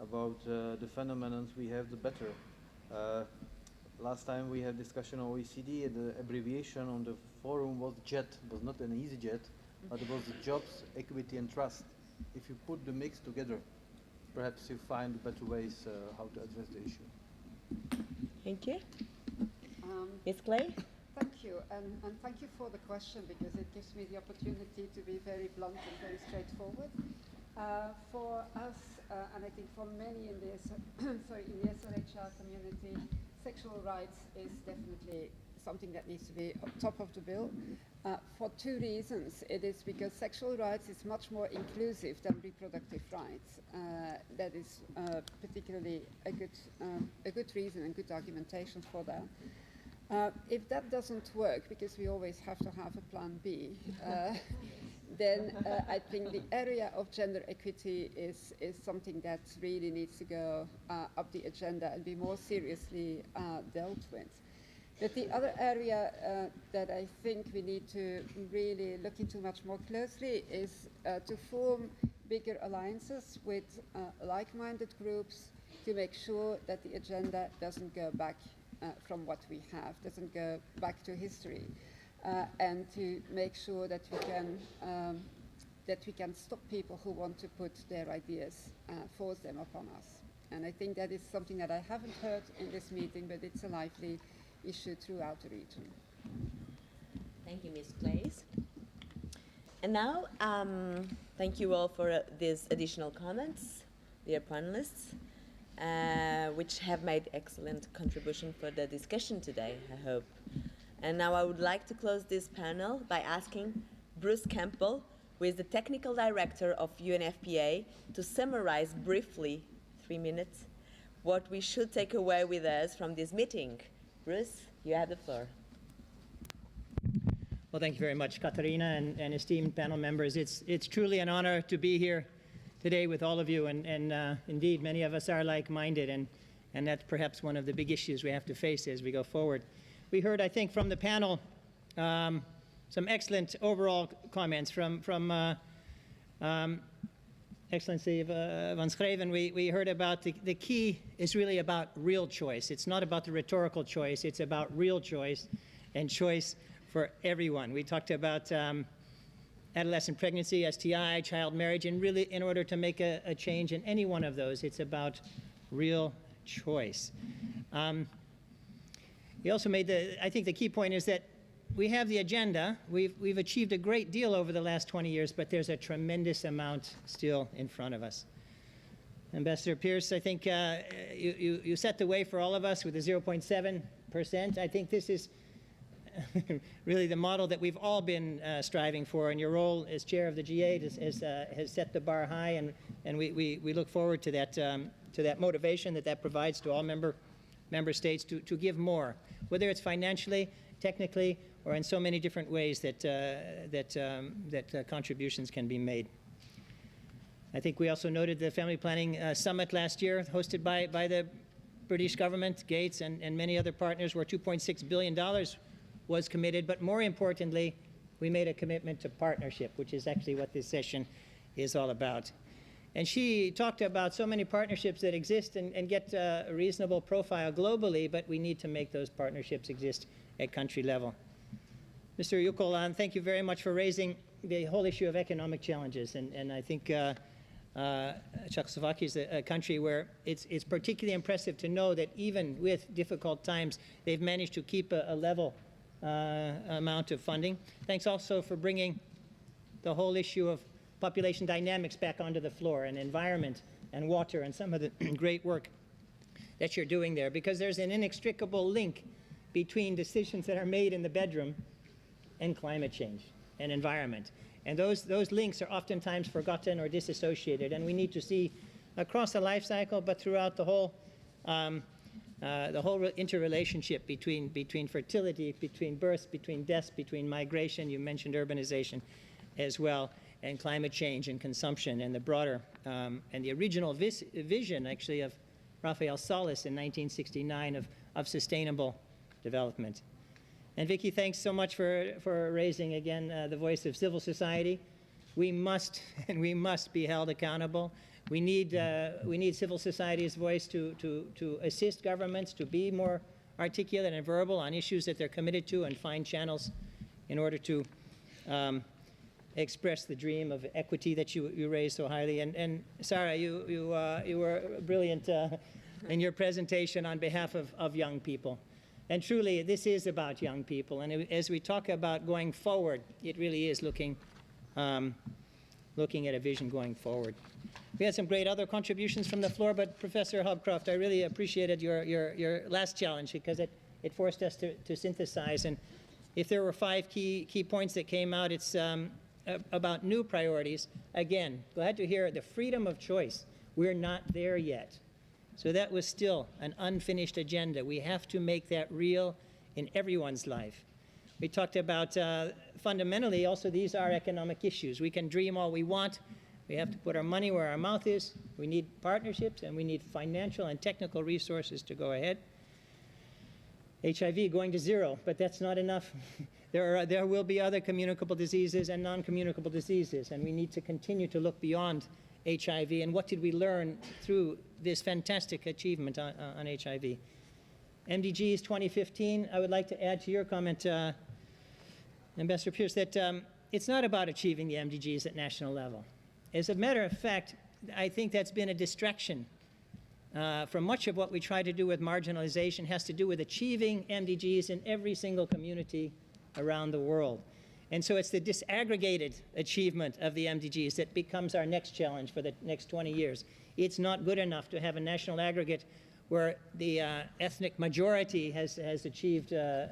about the phenomena we have, the better. Last time we had discussion on OECD, the abbreviation on the forum was JET. It was not an easy jet, but it was jobs, equity and trust. If you put the mix together, perhaps you find better ways how to address the issue. Thank you. Ms. Claeys? Thank you, and thank you for the question, because it gives me the opportunity to be very blunt and very straightforward. For us, and I think for many in the SRHR community, sexual rights is definitely something that needs to be top of the bill. For two reasons. It is because sexual rights is much more inclusive than reproductive rights. That is particularly a good reason and good argumentation for that. If that doesn't work, because we always have to have a plan B, then I think the area of gender equity is something that really needs to go up the agenda and be more seriously dealt with. But the other area that I think we need to really look into much more closely is to form bigger alliances with like-minded groups to make sure that the agenda doesn't go back from what we have, doesn't go back to history. and to make sure that we can stop people who want to put their ideas, force them upon us. And I think that is something that I haven't heard in this meeting, but it's a lively issue throughout the region. Thank you, Ms. Claeys. And now, thank you all for these additional comments, dear panelists, which have made excellent contribution for the discussion today, I hope. And now I would like to close this panel by asking Bruce Campbell, who is the Technical Director of UNFPA, to summarize briefly, 3 minutes, what we should take away with us from this meeting. Bruce, you have the floor. Well, thank you very much, Catarina and esteemed panel members. It's truly an honor to be here today with all of you, and indeed, many of us are like-minded, and that's perhaps one of the big issues we have to face as we go forward. We heard, I think, from the panel some excellent overall comments from Excellency van Schreven. We heard about the key is really about real choice. It's not about the rhetorical choice. It's about real choice and choice for everyone. We talked about adolescent pregnancy, STI, child marriage, and really in order to make a change in any one of those, it's about real choice. He also made I think the key point is that we have the agenda. We've achieved a great deal over the last 20 years, but there's a tremendous amount still in front of us. Ambassador Pierce, I think you set the way for all of us with the 0.7%. I think this is really the model that we've all been striving for, and your role as chair of the G8 has set the bar high, and we look forward to that motivation that provides to all member states to give more, whether it's financially, technically, or in so many different ways that contributions can be made. I think we also noted the Family Planning Summit last year, hosted by the British government, Gates, and many other partners, where $2.6 billion was committed, but more importantly, we made a commitment to partnership, which is actually what this session is all about. And she talked about so many partnerships that exist and get a reasonable profile globally, but we need to make those partnerships exist at country level. Mr. Jukl, thank you very much for raising the whole issue of economic challenges, and I think Czechoslovakia is a country where it's particularly impressive to know that even with difficult times, they've managed to keep a level amount of funding. Thanks also for bringing the whole issue of population dynamics back onto the floor, and environment and water and some of the great work that you're doing there, because there's an inextricable link between decisions that are made in the bedroom and climate change and environment. And those links are oftentimes forgotten or disassociated, and we need to see across the life cycle, but throughout the whole interrelationship between fertility, between births, between deaths, between migration, you mentioned urbanization as well, and climate change and consumption, and the broader, and the original vision actually of Rafael Solis in 1969 of sustainable development. And Vicky, thanks so much for raising again the voice of civil society. We must be held accountable. We need civil society's voice to assist governments to be more articulate and verbal on issues that they're committed to, and find channels in order to express the dream of equity that you raised so highly. And Sarah, you were brilliant in your presentation on behalf of young people. And truly, this is about young people. And as we talk about going forward, it really is looking at a vision going forward. We had some great other contributions from the floor, but Professor Hobcroft, I really appreciated your last challenge, because it forced us to synthesize. And if there were 5 key points that came out, it's about new priorities. Again, glad to hear the freedom of choice. We're not there yet. So that was still an unfinished agenda. We have to make that real in everyone's life. We talked about, fundamentally, also these are economic issues. We can dream all we want. We have to put our money where our mouth is. We need partnerships, and we need financial and technical resources to go ahead. HIV going to 0, but that's not enough. There will be other communicable diseases and non-communicable diseases, and we need to continue to look beyond HIV, and what did we learn through this fantastic achievement on HIV. MDGs 2015, I would like to add to your comment, Ambassador Pierce, that it's not about achieving the MDGs at national level. As a matter of fact, I think that's been a distraction from much of what we try to do with marginalization has to do with achieving MDGs in every single community around the world. And so it's the disaggregated achievement of the MDGs that becomes our next challenge for the next 20 years. It's not good enough to have a national aggregate where the ethnic majority has achieved the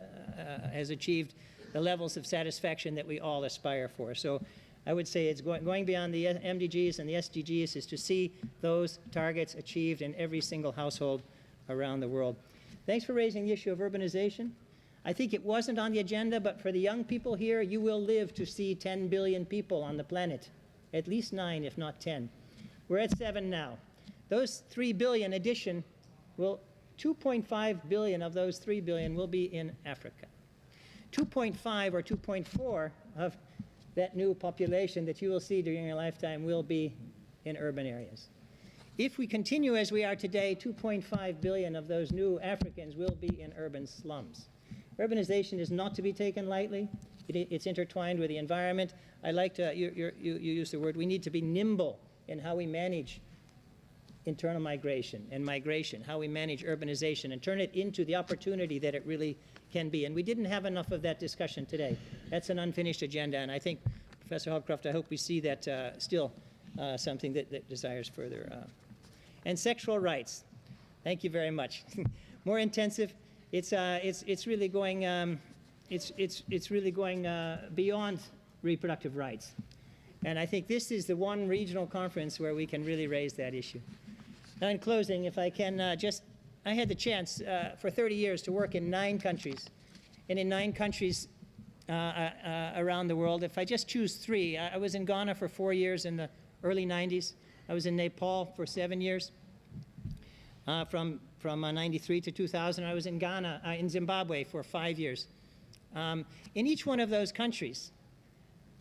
levels of satisfaction that we all aspire for. So I would say it's going beyond the MDGs and the SDGs is to see those targets achieved in every single household around the world. Thanks for raising the issue of urbanization. I think it wasn't on the agenda, but for the young people here, you will live to see 10 billion people on the planet, at least 9, if not 10. We're at 7 now. Those 3 billion addition will, 2.5 billion of those 3 billion will be in Africa. 2.5 or 2.4 of that new population that you will see during your lifetime will be in urban areas. If we continue as we are today, 2.5 billion of those new Africans will be in urban slums. Urbanization is not to be taken lightly. It's intertwined with the environment. I like to, you use the word, we need to be nimble in how we manage internal migration and migration, how we manage urbanization and turn it into the opportunity that it really can be. And we didn't have enough of that discussion today. That's an unfinished agenda, and I think, Professor Hogcroft, I hope we see that still something that desires further. And sexual rights. Thank you very much. More intensive. It's really going beyond reproductive rights. And I think this is the one regional conference where we can really raise that issue. Now, in closing, if I can I had the chance for 30 years to work in 9 countries. And in 9 countries around the world, if I just choose 3, I was in Ghana for 4 years in the early 90s. I was in Nepal for 7 years. From 93 to 2000, I was in Ghana, in Zimbabwe for 5 years. In each one of those countries,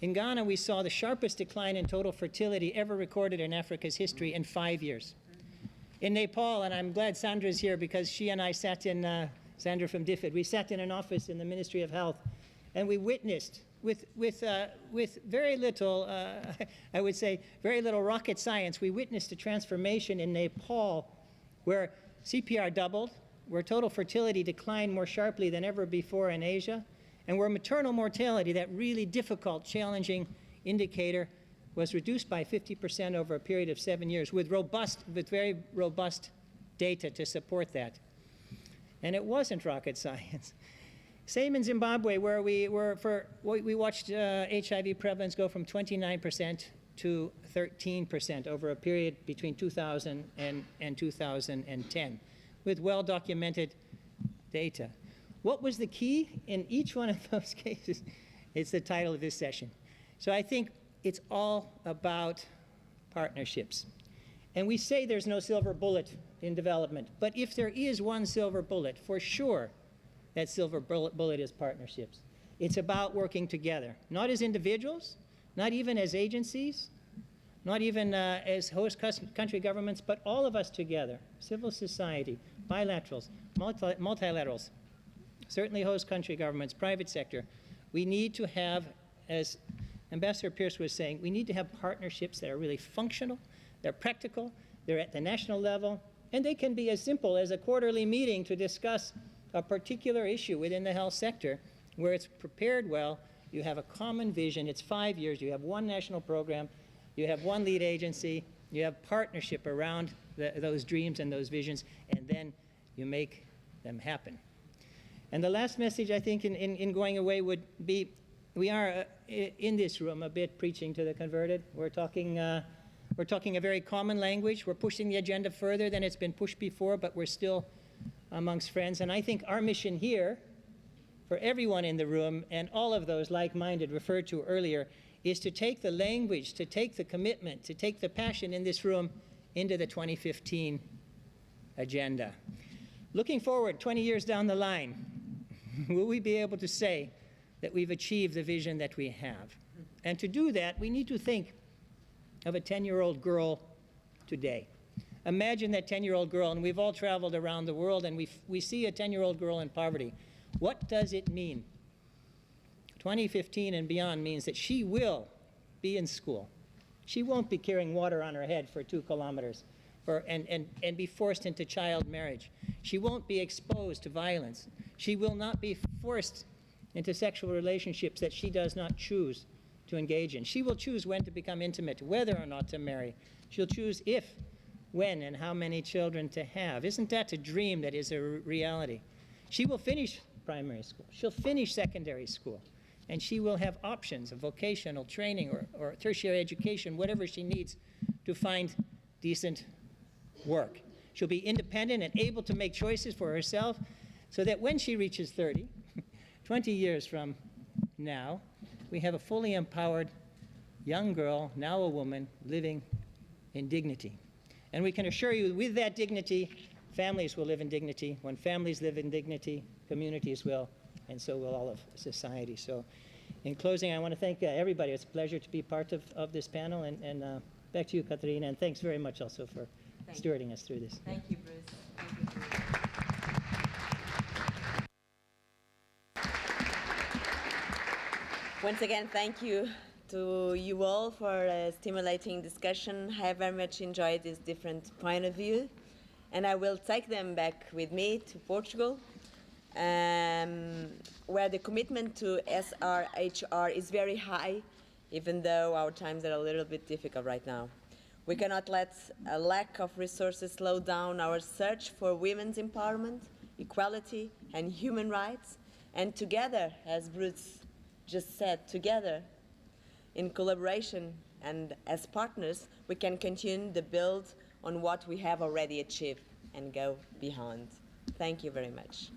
in Ghana, we saw the sharpest decline in total fertility ever recorded in Africa's history in 5 years. In Nepal, and I'm glad Sandra's here because she and I sat in, Sandra from DFID, we sat in an office in the Ministry of Health, and we witnessed with very little, I would say, very little rocket science, we witnessed a transformation in Nepal where CPR doubled, where total fertility declined more sharply than ever before in Asia, and where maternal mortality, that really difficult, challenging indicator, was reduced by 50% over a period of 7 years with very robust data to support that. And it wasn't rocket science. Same in Zimbabwe, where we watched HIV prevalence go from 29% to 13% over a period between 2000 and 2010, with well-documented data. What was the key in each one of those cases? It's the title of this session. So I think it's all about partnerships. And we say there's no silver bullet in development, but if there is one silver bullet, for sure, that silver bullet is partnerships. It's about working together, not as individuals, not even as agencies, not even as host country governments, but all of us together, civil society, bilaterals, multilaterals, certainly host country governments, private sector. We need to have, as Ambassador Pierce was saying, we need to have partnerships that are really functional, they're practical, they're at the national level, and they can be as simple as a quarterly meeting to discuss a particular issue within the health sector where it's prepared well, you have a common vision, it's 5 years, you have one national program, you have one lead agency, you have partnership around those dreams and those visions, and then you make them happen. And the last message, I think, in going away would be, we are in this room a bit preaching to the converted. We're talking a very common language. We're pushing the agenda further than it's been pushed before, but we're still amongst friends. And I think our mission here, for everyone in the room and all of those like-minded referred to earlier, is to take the language, to take the commitment, to take the passion in this room into the 2015 agenda. Looking forward 20 years down the line, will we be able to say that we've achieved the vision that we have? And to do that, we need to think of a 10-year-old girl today. Imagine that 10-year-old girl, and we've all traveled around the world, and we see a 10-year-old girl in poverty. What does it mean 2015 and beyond means that she will be in school. She won't be carrying water on her head for 2 kilometers and be forced into child marriage. She won't be exposed to violence. She will not be forced into sexual relationships that she does not choose to engage in. She will choose when to become intimate, whether or not to marry. She'll choose if, when, and how many children to have. Isn't that a dream that is a reality? She will finish primary school. She'll finish secondary school. And she will have options of vocational training or tertiary education, whatever she needs to find decent work. She'll be independent and able to make choices for herself so that when she reaches 30, 20 years from now, we have a fully empowered young girl, now a woman, living in dignity. And we can assure you, with that dignity, families will live in dignity. When families live in dignity, communities will, and so will all of society. So in closing, I want to thank everybody. It's a pleasure to be part of this panel. And back to you, Catarina, and thanks very much also for stewarding us through this. Thank you, Bruce. Thank you, Bruce. Once again, thank you to you all for a stimulating discussion. I have very much enjoyed this different point of view, and I will take them back with me to Portugal, where the commitment to SRHR is very high, even though our times are a little bit difficult right now. We cannot let a lack of resources slow down our search for women's empowerment, equality, and human rights. And together, as Bruce just said, together, in collaboration and as partners, we can continue to build on what we have already achieved and go beyond. Thank you very much.